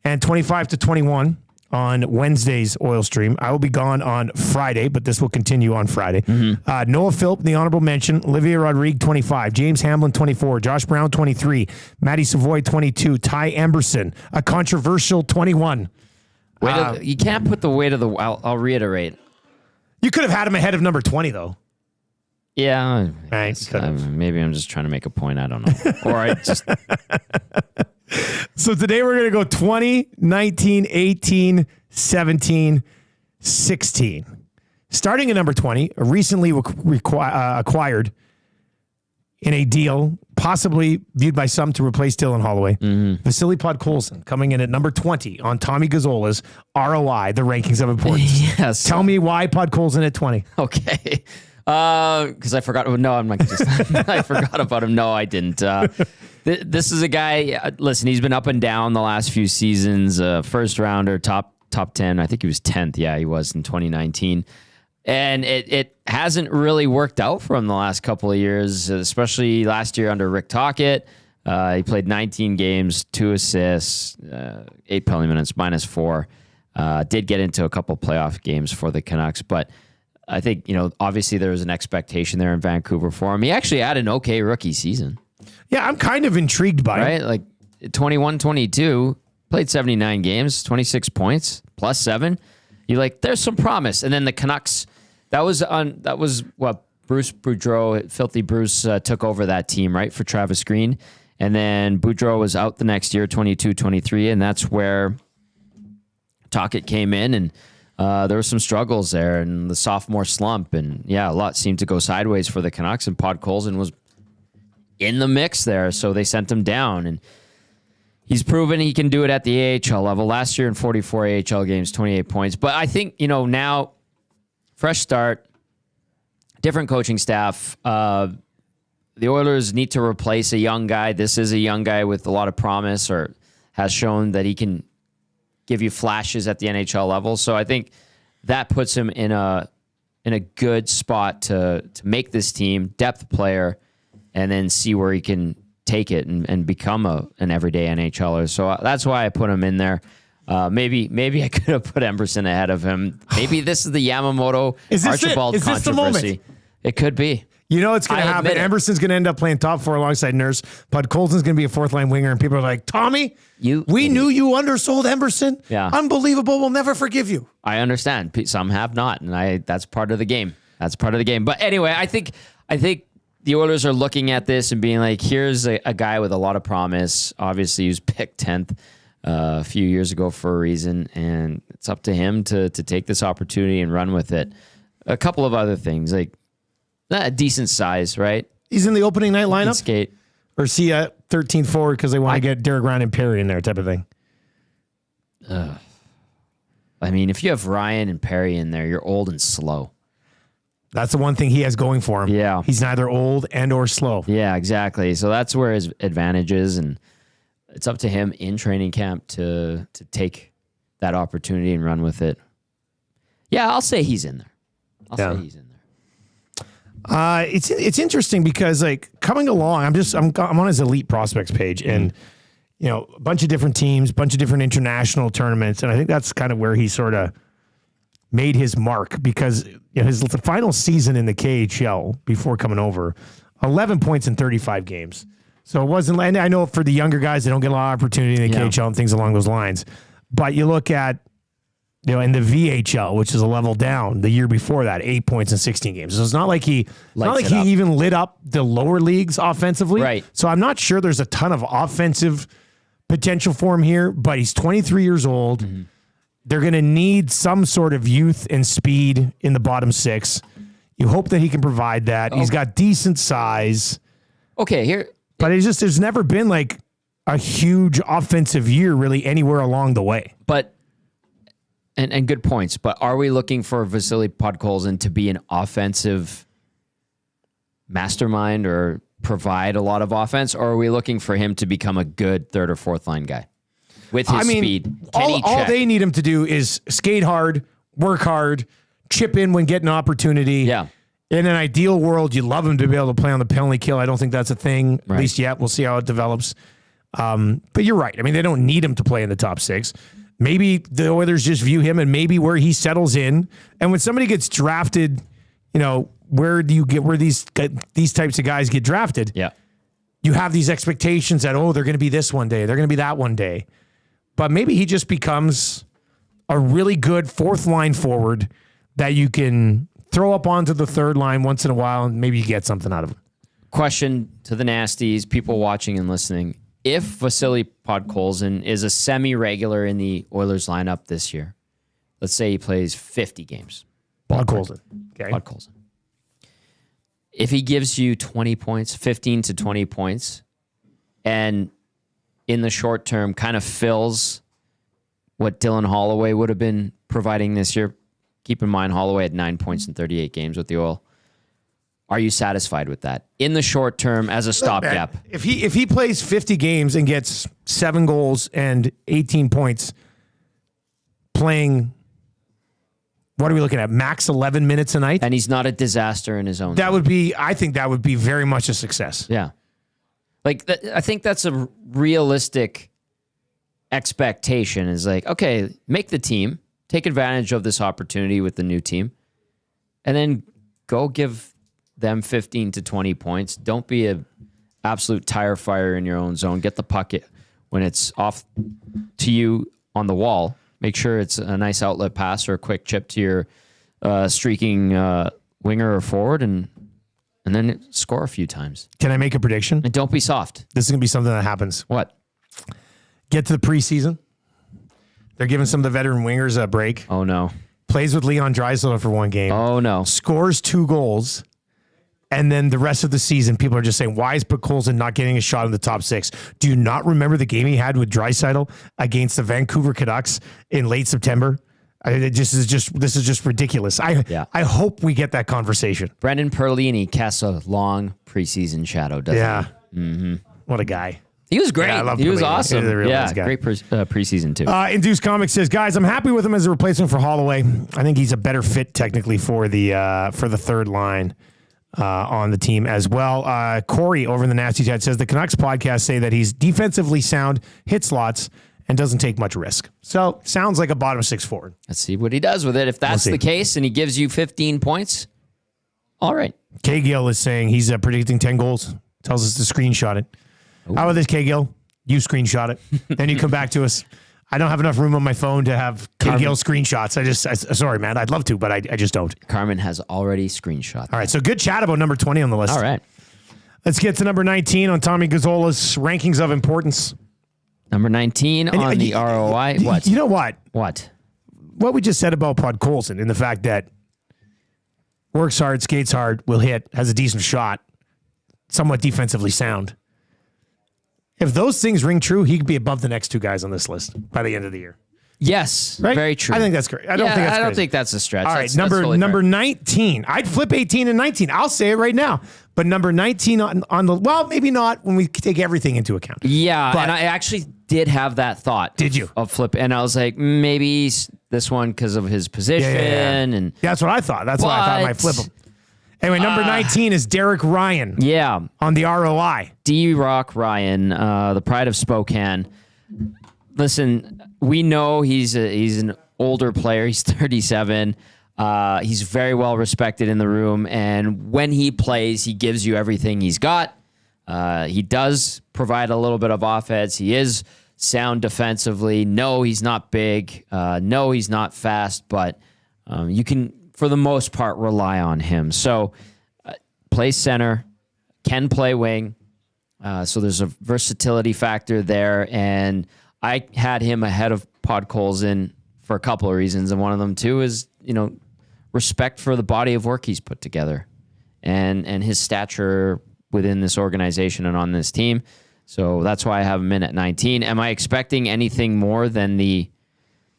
[SPEAKER 1] and 25 to 21 on Wednesday's Oil Stream. I will be gone on Friday, but this will continue on Friday. Noah Philp, the honorable mention. Olivia Rodrigue, 25. James Hamlin, 24. Josh Brown, 23. Maddie Savoy, 22. Ty Emberson, a controversial 21.
[SPEAKER 2] You can't put the weight of the... I'll reiterate.
[SPEAKER 1] You could have had him ahead of number 20, though.
[SPEAKER 2] Yeah.
[SPEAKER 1] Right.
[SPEAKER 2] Maybe I'm just trying to make a point. I don't know. Or I just...
[SPEAKER 1] So today we're going to go 20, 19, 18, 17, 16. Starting at number 20, recently acquired in a deal possibly viewed by some to replace Dylan Holloway. Vasily Podkolzin coming in at number 20 on Tommy Gazzola's ROI, the rankings of importance.
[SPEAKER 2] Yes.
[SPEAKER 1] Tell me why Podkolzin at 20.
[SPEAKER 2] Okay. Because I forgot. No, I'm not just. I forgot about him. No, I didn't. This is a guy. Listen, he's been up and down the last few seasons. First rounder, top 10. I think he was 10th. Yeah, he was in 2019. And it hasn't really worked out for him the last couple of years, especially last year under Rick Tocchet. He played 19 games, 2 assists, 8 penalty minutes, -4. Did get into a couple playoff games for the Canucks, but I think, obviously there was an expectation there in Vancouver for him. He actually had an okay rookie season.
[SPEAKER 1] Yeah, I'm kind of intrigued by
[SPEAKER 2] it. Right? Like 21-22, played 79 games, 26 points, +7. You're like, there's some promise. And then the Canucks, that was what Bruce Boudreau, Filthy Bruce, took over that team, right, for Travis Green. And then Boudreau was out the next year, 22-23, and that's where Tocchet came in, and there were some struggles there and the sophomore slump. And yeah, a lot seemed to go sideways for the Canucks, and Podkolzin was in the mix there. So they sent him down, and he's proven he can do it at the AHL level. Last year in 44 AHL games, 28 points. But I think, now fresh start, different coaching staff. The Oilers need to replace a young guy. This is a young guy with a lot of promise, or has shown that he can give you flashes at the NHL level. So I think that puts him in a good spot to make this team, depth player, and then see where he can take it and become an everyday NHLer. So that's why I put him in there. Maybe I could have put Emberson ahead of him. Maybe this is the Yamamoto Archibald controversy. It could be.
[SPEAKER 1] It's going to happen. Emberson's going to end up playing top 4 alongside Nurse. Podkolzin's going to be a 4th-line winger, and people are like, Tommy, we knew you undersold Emberson.
[SPEAKER 2] Yeah.
[SPEAKER 1] Unbelievable. We'll never forgive you.
[SPEAKER 2] I understand. Some have not, and that's part of the game. That's part of the game. But anyway, I think the Oilers are looking at this and being like, here's a guy with a lot of promise. Obviously, he was picked 10th a few years ago for a reason, and it's up to him to take this opportunity and run with it. A couple of other things, like a decent size, right?
[SPEAKER 1] He's in the opening night lineup?
[SPEAKER 2] Skate.
[SPEAKER 1] Or is he at 13 forward because they want to get Derek Ryan and Perry in there type of thing?
[SPEAKER 2] I mean, if you have Ryan and Perry in there, you're old and slow.
[SPEAKER 1] That's the one thing he has going for him.
[SPEAKER 2] Yeah.
[SPEAKER 1] He's neither old and or slow.
[SPEAKER 2] Yeah, exactly. So that's where his advantage is, and it's up to him in training camp to take that opportunity and run with it. Yeah, I'll say he's in there. Say he's in there.
[SPEAKER 1] It's interesting because coming along, I'm on his elite prospects page, and a bunch of different teams, bunch of different international tournaments, and I think that's kind of where he sort of made his mark, because his final season in the KHL before coming over, 11 points in 35 games. So it wasn't. And I know for the younger guys, they don't get a lot of opportunity in the KHL and things along those lines. But you look at in the VHL, which is a level down the year before that, 8 points in 16 games. So it's not like he even lit up the lower leagues offensively.
[SPEAKER 2] Right.
[SPEAKER 1] So I'm not sure there's a ton of offensive potential for him here, but he's 23 years old. Mm-hmm. They're going to need some sort of youth and speed in the bottom six. You hope that he can provide that. He's got decent size.
[SPEAKER 2] Okay, here.
[SPEAKER 1] But there's never been like a huge offensive year really anywhere along the way.
[SPEAKER 2] But And good points, but are we looking for Vasily Podkolzin to be an offensive mastermind or provide a lot of offense, or are we looking for him to become a good third or fourth line guy with his speed?
[SPEAKER 1] All they need him to do is skate hard, work hard, chip in when getting opportunity.
[SPEAKER 2] Yeah.
[SPEAKER 1] In an ideal world, you'd love him to be able to play on the penalty kill. I don't think that's a thing, at least yet. We'll see how it develops. But you're right. I mean, they don't need him to play in the top six. Maybe the Oilers just view him and maybe where he settles in. And when somebody gets drafted, where these types of guys get drafted?
[SPEAKER 2] Yeah.
[SPEAKER 1] You have these expectations that, they're going to be this one day. They're going to be that one day. But maybe he just becomes a really good fourth line forward that you can throw up onto the third line once in a while and maybe you get something out of him.
[SPEAKER 2] Question to the nasties, people watching and listening. If Vasily Podkolzin is a semi-regular in the Oilers lineup this year, let's say he plays 50 games.
[SPEAKER 1] Podkolzin. Okay.
[SPEAKER 2] Podkolzin. If he gives you 20 points, 15 to 20 points, and in the short term kind of fills what Dylan Holloway would have been providing this year, keep in mind Holloway had 9 points in 38 games with the Oil. Are you satisfied with that in the short term as a stopgap?
[SPEAKER 1] If he plays 50 games and gets 7 goals and 18 points, playing, what are we looking at? Max 11 minutes a night,
[SPEAKER 2] and he's not a disaster in his own.
[SPEAKER 1] I think that would be very much a success.
[SPEAKER 2] Yeah, I think that's a realistic expectation. Is like, okay, make the team, take advantage of this opportunity with the new team, and then go give them 15 to 20 points. Don't be an absolute tire fire in your own zone. Get the puck when it's off to you on the wall. Make sure it's a nice outlet pass or a quick chip to your streaking winger or forward, and then score a few times.
[SPEAKER 1] Can I make a prediction?
[SPEAKER 2] And don't be soft.
[SPEAKER 1] This is going to be something that happens.
[SPEAKER 2] What?
[SPEAKER 1] Get to the preseason. They're giving some of the veteran wingers a break.
[SPEAKER 2] Oh, no.
[SPEAKER 1] Plays with Leon Draisaitl for one game.
[SPEAKER 2] Oh, no.
[SPEAKER 1] Scores 2 goals. And then the rest of the season, people are just saying, why is Podkolzin not getting a shot in the top 6? Do you not remember the game he had with Draisaitl against the Vancouver Canucks in late September? This is just ridiculous. I hope we get that conversation.
[SPEAKER 2] Brendan Perlini casts a long preseason shadow, doesn't he? Mm-hmm.
[SPEAKER 1] What a guy.
[SPEAKER 2] He was great.
[SPEAKER 1] Yeah,
[SPEAKER 2] he was awesome.
[SPEAKER 1] He's a real nice guy.
[SPEAKER 2] Great preseason too.
[SPEAKER 1] Induced Comics says, guys, I'm happy with him as a replacement for Holloway. I think he's a better fit technically for the third line. On the team as well. Corey over in the Nasty Chat says the Canucks podcast say that he's defensively sound, hits lots, and doesn't take much risk. So sounds like a bottom 6 forward.
[SPEAKER 2] Let's see what he does with it. If that's the case and he gives you 15 points, all right.
[SPEAKER 1] K. Gill is saying he's predicting 10 goals. Tells us to screenshot it. Ooh. How about this, K. Gill? You screenshot it. Then you come back to us. I don't have enough room on my phone to have K. Gill screenshots. Sorry, man. I'd love to, but I just don't.
[SPEAKER 2] Carmen has already screenshot.
[SPEAKER 1] All right, so good chat about number 20 on the list.
[SPEAKER 2] All right.
[SPEAKER 1] Let's get to number 19 on Tommy Gazzola's rankings of importance.
[SPEAKER 2] Number 19 on the ROI. What?
[SPEAKER 1] You know what?
[SPEAKER 2] What?
[SPEAKER 1] What we just said about Podkolzin and the fact that works hard, skates hard, will hit, has a decent shot, somewhat defensively sound. If those things ring true, he could be above the next 2 guys on this list by the end of the year.
[SPEAKER 2] Yes,
[SPEAKER 1] right?
[SPEAKER 2] Very true.
[SPEAKER 1] I think that's great. I don't think that's
[SPEAKER 2] a stretch.
[SPEAKER 1] All right, number 19. I'd flip 18 and 19. I'll say it right now. But number 19 on the, well, maybe not when we take everything into account.
[SPEAKER 2] Yeah, but, and I actually did have that thought.
[SPEAKER 1] Did you?
[SPEAKER 2] Of flip, and I was like, maybe this one because of his position. And
[SPEAKER 1] that's what I thought. That's why I thought I might flip him. Anyway, number 19 is Derek Ryan.
[SPEAKER 2] Yeah.
[SPEAKER 1] On the ROI.
[SPEAKER 2] D-Rock Ryan, the pride of Spokane. Listen, we know he's an older player. He's 37. He's very well respected in the room. And when he plays, he gives you everything he's got. He does provide a little bit of offense. He is sound defensively. No, he's not big. No, he's not fast, but you can, for the most part, rely on him. So play center, can play wing. So there's a versatility factor there. And I had him ahead of Podkolzin for a couple of reasons. And one of them, too, is, respect for the body of work he's put together and his stature within this organization and on this team. So that's why I have him in at 19. Am I expecting anything more than the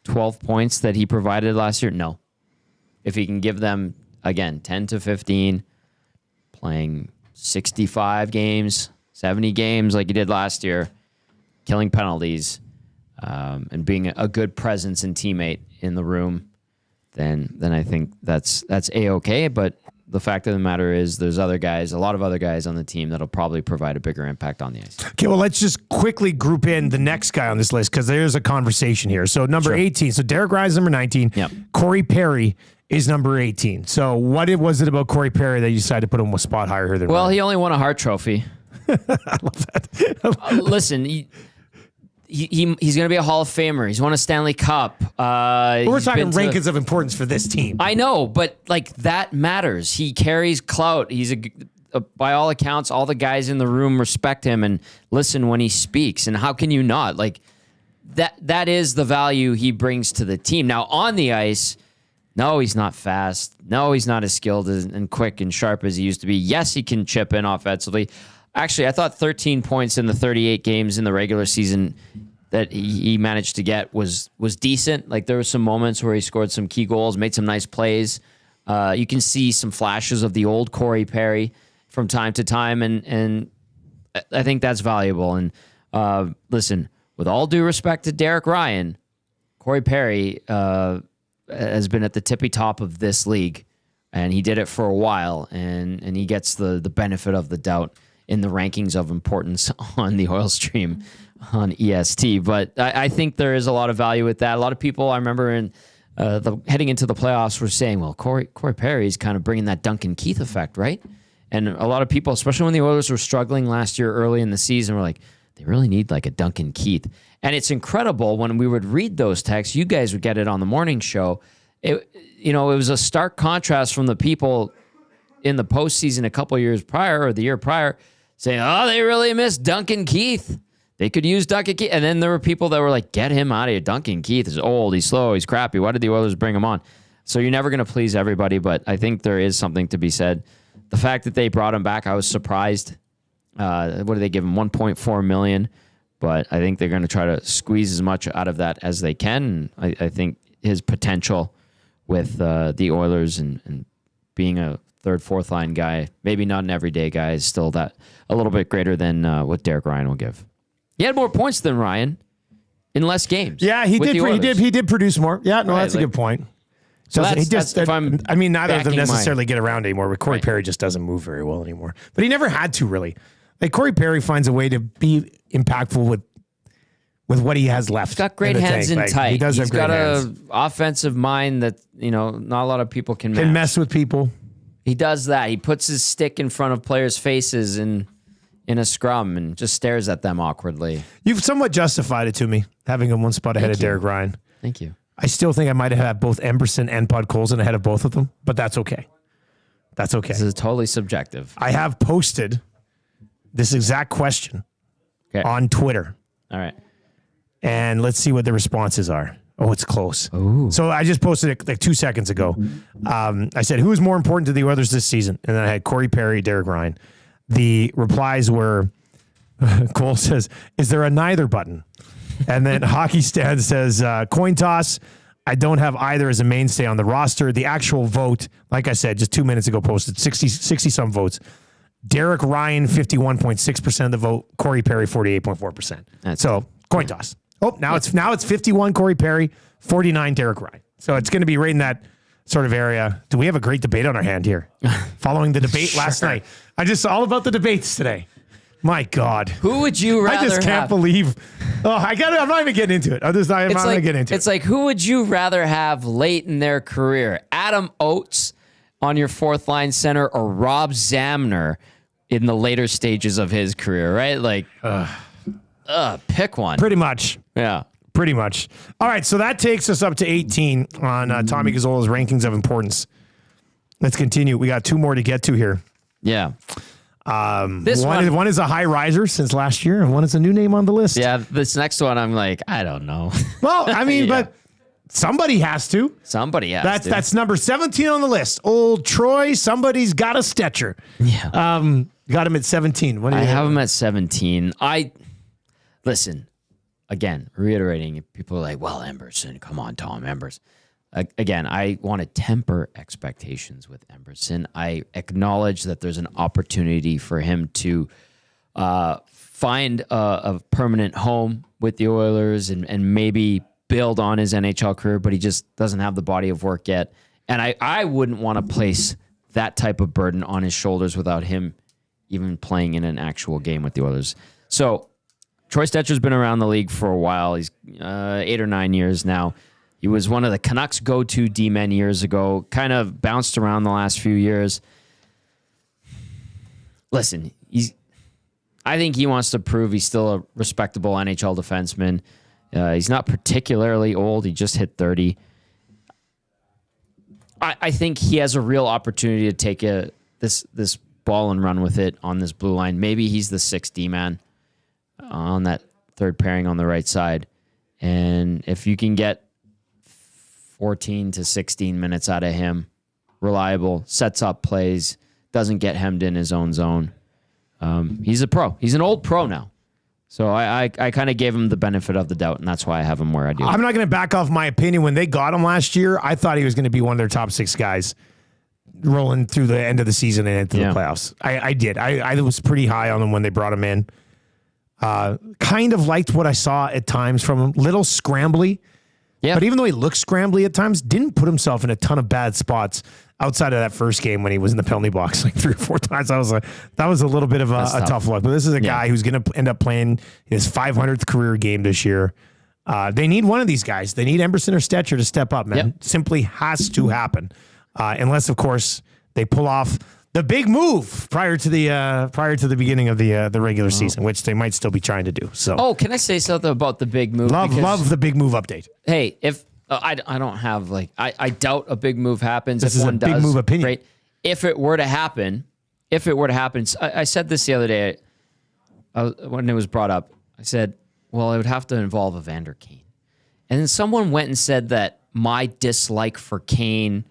[SPEAKER 2] 12 points that he provided last year? No. If he can give them, again, 10 to 15, playing 65 games, 70 games like he did last year, killing penalties, and being a good presence and teammate in the room, then I think that's A-okay. But the fact of the matter is there's a lot of other guys on the team that'll probably provide a bigger impact on the ice.
[SPEAKER 1] Okay, well, let's just quickly group in the next guy on this list because there's a conversation here. So number 18. So Derek Ryan's number 19.
[SPEAKER 2] Yep.
[SPEAKER 1] Corey Perry is number 18. So what was it about Corey Perry that you decided to put him a spot higher here than
[SPEAKER 2] Well,
[SPEAKER 1] Ryan?
[SPEAKER 2] he only won a Hart Trophy.
[SPEAKER 1] I love that.
[SPEAKER 2] Listen, he's going to be a Hall of Famer. He's won a Stanley Cup.
[SPEAKER 1] We're talking rankings of importance for this team.
[SPEAKER 2] I know, but that matters. He carries clout. He's by all accounts, all the guys in the room respect him and listen when he speaks. And how can you not? That is the value he brings to the team. Now on the ice, no, he's not fast. No, he's not as skilled and quick and sharp as he used to be. Yes, he can chip in offensively. Actually, I thought 13 points in the 38 games in the regular season that he managed to get was decent. There were some moments where he scored some key goals, made some nice plays. You can see some flashes of the old Corey Perry from time to time, and I think that's valuable. And listen, with all due respect to Derek Ryan, Corey Perry has been at the tippy top of this league, and he did it for a while, and he gets the benefit of the doubt in the rankings of importance on the Oil Stream on EST. But I think there is a lot of value with that. A lot of people, I remember heading into the playoffs, were saying, well, Corey Perry is kind of bringing that Duncan Keith effect, right? And a lot of people, especially when the Oilers were struggling last year early in the season, were like, they really need a Duncan Keith. And it's incredible when we would read those texts. You guys would get it on the morning show. It was a stark contrast from the people in the postseason a couple years prior or the year prior saying, oh, they really miss Duncan Keith. They could use Duncan Keith. And then there were people that were like, get him out of here. Duncan Keith is old. He's slow. He's crappy. Why did the Oilers bring him on? So you're never going to please everybody, but I think there is something to be said. The fact that they brought him back, I was surprised. What did they give him? $1.4 million. But I think they're going to try to squeeze as much out of that as they can. I think his potential with the Oilers and being a third, fourth line guy, maybe not an everyday guy, is still that a little bit greater than what Derek Ryan will give. He had more points than Ryan in less games.
[SPEAKER 1] Yeah, he did. He did produce more. Yeah, no, that's a good point.
[SPEAKER 2] So
[SPEAKER 1] neither of them necessarily get around anymore. But Corey Perry just doesn't move very well anymore. But he never had to really. Corey Perry finds a way to be impactful with what he has left.
[SPEAKER 2] He's got great hands and tight.
[SPEAKER 1] He does have great hands.
[SPEAKER 2] He's got an offensive mind that not a lot of people can match.
[SPEAKER 1] Can mess with people.
[SPEAKER 2] He does that. He puts his stick in front of players' faces in a scrum and just stares at them awkwardly. You've somewhat justified it to me, having him one spot ahead of Derek Ryan. Thank you. I still think I might have had both Emberson and Podkolzin ahead of both of them, but that's okay. That's okay. This is totally subjective. I have posted this exact question on Twitter. All right. And let's see what the responses are. Oh, it's close. Ooh. So I just posted it like 2 seconds ago. I said, who is more important to the Oilers this season? And then I had Corey Perry, Derek Ryan. The replies were, Cole says, is there a neither button? And then Hockey Stan says, coin toss. I don't have either as a mainstay on the roster. The actual vote, like I said, just 2 minutes ago posted 60 some votes. Derek Ryan, 51.6% of the vote. Corey Perry, 48.4%. So coin toss. Oh, now it's 51 Corey Perry, 49 Derek Ryan. So it's going to be right in that sort of area. Do we have a great debate on our hand here? Following the debate last night. All about the debates today. My God. Who would you rather have? I just can't believe. I'm not even getting into it. I'm not going to get into it. It's like, who would you rather have late in their career? Adam Oates on your fourth line center or Rob Zamner in the later stages of his career, right? Like, Pick one.
[SPEAKER 1] Pretty much.
[SPEAKER 2] Yeah.
[SPEAKER 1] Pretty much. All right, so that takes us up to 18 on Tommy Gazzola's rankings of importance. Let's continue. We got 2 more to get to here.
[SPEAKER 2] Yeah.
[SPEAKER 1] One is a high riser since last year, and one is a new name on the list.
[SPEAKER 2] Yeah, this next one, I'm like, I don't know.
[SPEAKER 1] Well, I mean, but somebody has to.
[SPEAKER 2] Somebody has to.
[SPEAKER 1] That's number 17 on the list. Old Troy, somebody's got a Stetcher.
[SPEAKER 2] Yeah.
[SPEAKER 1] Got him at 17. What do you
[SPEAKER 2] have him at 17. Listen, again, reiterating, people are like, well, Emberson, come on, Tom, Emberson. Again, I want to temper expectations with Emberson. I acknowledge that there's an opportunity for him to find a permanent home with the Oilers and maybe build on his NHL career, but he just doesn't have the body of work yet. And I wouldn't want to place that type of burden on his shoulders without him even playing in an actual game with the Oilers. So Troy Stetcher's been around the league for a while. He's 8 or 9 years now. He was one of the Canucks' go-to D-men years ago, kind of bounced around the last few years. Listen, I think he wants to prove he's still a respectable NHL defenseman. He's not particularly old. He just hit 30. I think he has a real opportunity to take this ball and run with it on this blue line. Maybe he's the 6th D-man on that third pairing on the right side. And if you can get 14 to 16 minutes out of him, reliable, sets up plays, doesn't get hemmed in his own zone. He's a pro. He's an old pro now. So I kind of gave him the benefit of the doubt, and that's why I have him where I do.
[SPEAKER 1] I'm not going to back off my opinion. When they got him last year, I thought he was going to be one of their top 6 guys rolling through the end of the season and into the playoffs. I did. I was pretty high on him when they brought him in. Kind of liked what I saw at times from him. Little scrambly. Yeah. But even though he looked scrambly at times, didn't put himself in a ton of bad spots outside of that first game when he was in the penalty box like 3 or 4 times. I was like, that was a little bit of a tough look. But this is a guy who's going to end up playing his 500th career game this year. They need one of these guys. They need Emberson or Stetcher to step up, man. Yep. Simply has to happen. Unless, of course, they pull off the big move prior to the beginning of the regular season, which they might still be trying to do. So,
[SPEAKER 2] can I say something about the big move?
[SPEAKER 1] Love the big move update.
[SPEAKER 2] Hey, if I don't have I doubt a big move happens.
[SPEAKER 1] This is a big move opinion.
[SPEAKER 2] Great. If it were to happen, I said this the other day when it was brought up. I said, well, it would have to involve Evander Kane, and then someone went and said that my dislike for Kane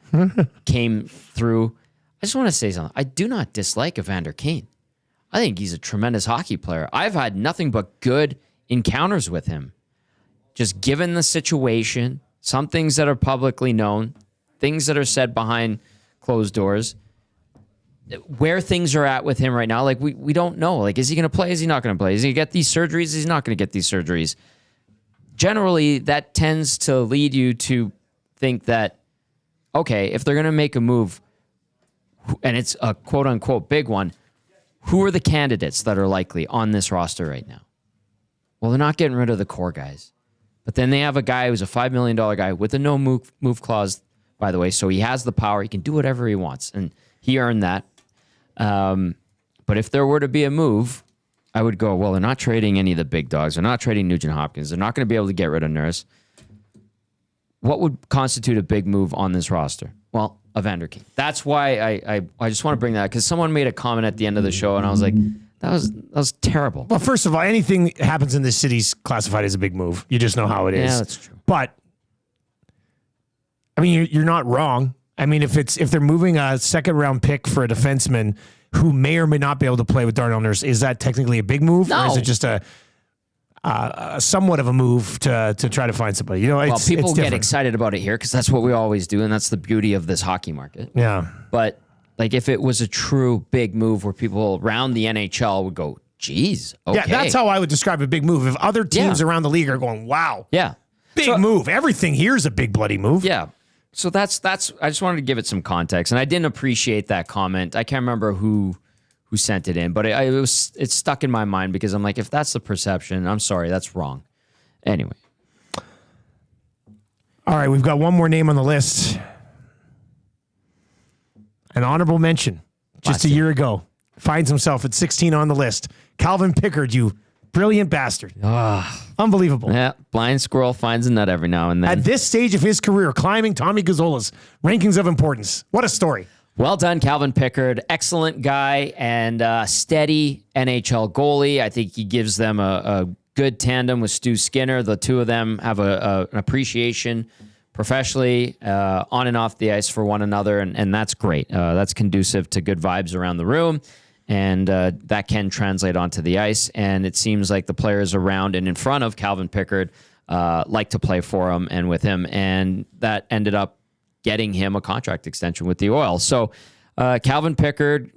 [SPEAKER 2] came through. I just want to say something. I do not dislike Evander Kane. I think he's a tremendous hockey player. I've had nothing but good encounters with him. Just given the situation, some things that are publicly known, things that are said behind closed doors, where things are at with him right now, like we don't know. Like, is he going to play? Is he not going to play? Is he going to get these surgeries? He's not going to get these surgeries. Generally, that tends to lead you to think that, okay, if they're going to make a move, and it's a quote-unquote big one, who are the candidates that are likely on this roster right now? Well, they're not getting rid of the core guys. But then they have a guy who's a $5 million guy with a no-move clause, by the way, so he has the power. He can do whatever he wants, and he earned that. But if there were to be a move, I would go, well, they're not trading any of the big dogs. They're not trading Nugent Hopkins. They're not going to be able to get rid of Nurse. What would constitute a big move on this roster? Well, Evander Kane. That's why I just want to bring that, because someone made a comment at the end of the show, and I was like, that was terrible.
[SPEAKER 1] Well, first of all, anything that happens in this city's classified as a big move. You just know how it is.
[SPEAKER 2] Yeah, that's true.
[SPEAKER 1] But I mean, you're not wrong. I mean, if they're moving a second-round pick for a defenseman who may or may not be able to play with Darnell Nurse, is that technically a big move, or is it just a somewhat of a move to try to find somebody? You know,
[SPEAKER 2] people get excited about it here because that's what we always do, and that's the beauty of this hockey market.
[SPEAKER 1] Yeah,
[SPEAKER 2] but like if it was a true big move where people around the NHL would go, "Geez, okay."
[SPEAKER 1] Yeah, that's how I would describe a big move. If other teams around the league are going, "Wow,
[SPEAKER 2] yeah,
[SPEAKER 1] big move," everything here is a big bloody move.
[SPEAKER 2] Yeah. So that's. I just wanted to give it some context, and I didn't appreciate that comment. I can't remember who sent it in, but it stuck in my mind because I'm like, if that's the perception, I'm sorry, that's wrong. Anyway.
[SPEAKER 1] All right, we've got one more name on the list. An honorable mention just a year ago. Finds himself at 16 on the list. Calvin Pickard, you Brilliant bastard. Unbelievable.
[SPEAKER 2] Yeah, blind squirrel finds a nut every now and then.
[SPEAKER 1] At this stage of his career, climbing Tommy Gazzola's rankings of importance. What a story.
[SPEAKER 2] Well done, Calvin Pickard. Excellent guy and steady NHL goalie. I think he gives them a good tandem with Stu Skinner. The two of them have an appreciation professionally on and off the ice for one another, and that's great. That's conducive to good vibes around the room. And that can translate onto the ice. And it seems like the players around and in front of Calvin Pickard like to play for him and with him. And that ended up getting him a contract extension with the Oil. So Calvin Pickard,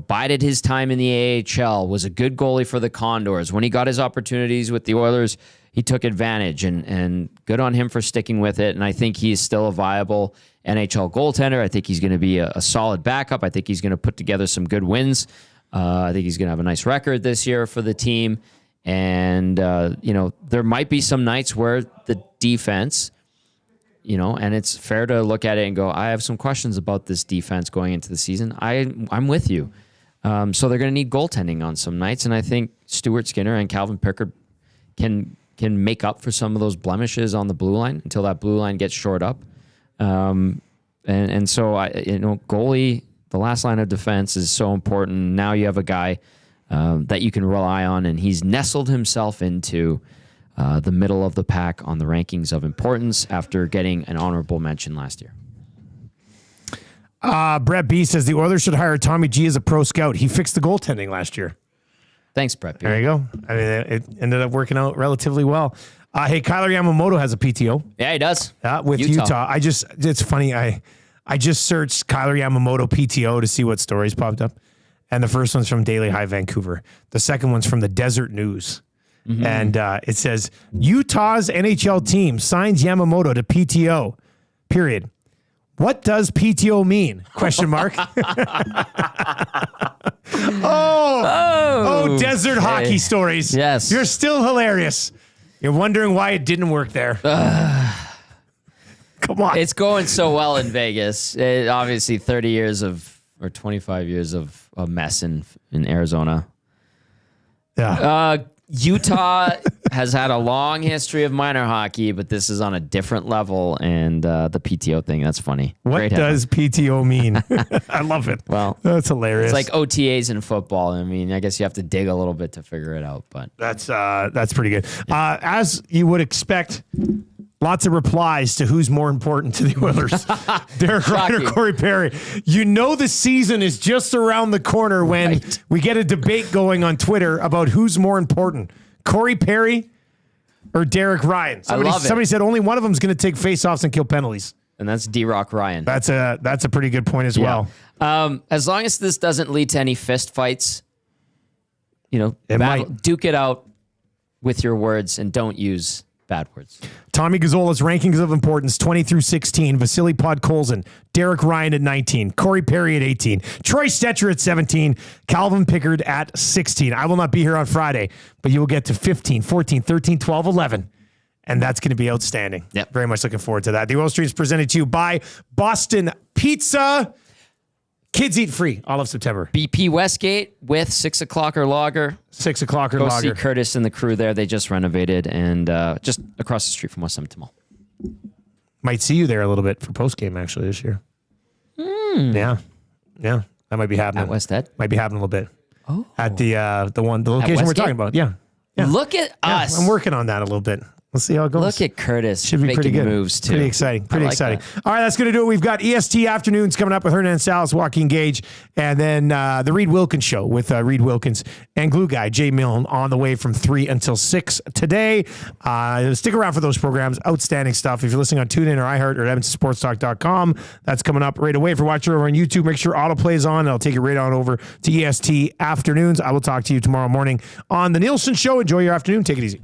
[SPEAKER 2] bided his time in the AHL, was a good goalie for the Condors. When he got his opportunities with the Oilers, he took advantage, and good on him for sticking with it. And I think he's still a viable NHL goaltender. I think he's going to be a solid backup. I think he's going to put together some good wins. I think he's going to have a nice record this year for the team. And, there might be some nights where the defense, and it's fair to look at it and go, I have some questions about this defense going into the season. I'm with you. So they're going to need goaltending on some nights. And I think Stuart Skinner and Calvin Pickard can make up for some of those blemishes on the blue line until that blue line gets shored up. So goalie, the last line of defense is so important. Now you have a guy that you can rely on, and he's nestled himself into the middle of the pack on the rankings of importance after getting an honorable mention last year.
[SPEAKER 1] Brett B says the Oilers should hire Tommy G as a pro scout. He fixed the goaltending last year.
[SPEAKER 2] Thanks, Brett B.
[SPEAKER 1] There you go. I mean, it ended up working out relatively well. Hey, Kyler Yamamoto has a PTO.
[SPEAKER 2] Yeah, he does.
[SPEAKER 1] With Utah. It's funny. I just searched Kyler Yamamoto PTO to see what stories popped up. And the first one's from Daily High Vancouver. The second one's from the Desert News. Mm-hmm. And it says, Utah's NHL team signs Yamamoto to PTO, period. What does PTO mean? Question mark. Oh, desert hockey stories.
[SPEAKER 2] Yes.
[SPEAKER 1] You're still hilarious. You're wondering why it didn't work there. Come on.
[SPEAKER 2] It's going so well in Vegas. Obviously, 30 years or 25 years of a mess in Arizona.
[SPEAKER 1] Yeah.
[SPEAKER 2] Utah has had a long history of minor hockey, but this is on a different level. And the PTO thing, that's funny.
[SPEAKER 1] What does PTO mean? I love it.
[SPEAKER 2] Well,
[SPEAKER 1] that's hilarious.
[SPEAKER 2] It's like OTAs in football. I mean, I guess you have to dig a little bit to figure it out, but
[SPEAKER 1] that's pretty good. As you would expect, lots of replies to who's more important to the Oilers. Derek Ryan or Corey Perry. The season is just around the corner when we get a debate going on Twitter about who's more important, Corey Perry or Derek Ryan. Somebody said only one of them is going to take faceoffs and kill penalties.
[SPEAKER 2] And that's D-Rock Ryan.
[SPEAKER 1] That's a pretty good point as well.
[SPEAKER 2] As long as this doesn't lead to any fist fights, duke it out with your words and don't use bad words.
[SPEAKER 1] Tommy Gazzola's rankings of importance, 20 through 16. Vasily Podkolzin, Derek Ryan at 19. Corey Perry at 18. Troy Stetcher at 17. Calvin Pickard at 16. I will not be here on Friday, but you will get to 15, 14, 13, 12, 11. And that's going to be outstanding.
[SPEAKER 2] Yep.
[SPEAKER 1] Very much looking forward to that. The Oil Stream is presented to you by Boston Pizza. Kids eat free all of September.
[SPEAKER 2] BP Westgate with 6 O'Clocker Lager.
[SPEAKER 1] 6 O'Clocker
[SPEAKER 2] Go
[SPEAKER 1] Lager.
[SPEAKER 2] see Curtis and the crew there. They just renovated and just across the street from West Edmonton Mall.
[SPEAKER 1] Might see you there a little bit for postgame actually this year. Yeah. That might be happening.
[SPEAKER 2] At West Ed?
[SPEAKER 1] Might be happening a little bit.
[SPEAKER 2] Oh.
[SPEAKER 1] At the location we're talking about. Yeah.
[SPEAKER 2] Look at us.
[SPEAKER 1] I'm working on that a little bit. Let's see how it goes.
[SPEAKER 2] Look at Curtis.
[SPEAKER 1] Should be
[SPEAKER 2] making
[SPEAKER 1] pretty good.
[SPEAKER 2] Moves too.
[SPEAKER 1] Pretty exciting. Pretty exciting. That. All right, that's going to do it. We've got EST afternoons coming up with Hernan Salas, Joaquin Gage, and then the Reed Wilkins show with Reed Wilkins and Glue Guy Jay Milne on the way from 3 until 6 today. Stick around for those programs. Outstanding stuff. If you're listening on TuneIn or iHeart or EdmontonSportsTalk.com, that's coming up right away. If you're watching over on YouTube, make sure autoplay is on. I'll take it right on over to EST afternoons. I will talk to you tomorrow morning on the Nielson Show. Enjoy your afternoon. Take it easy.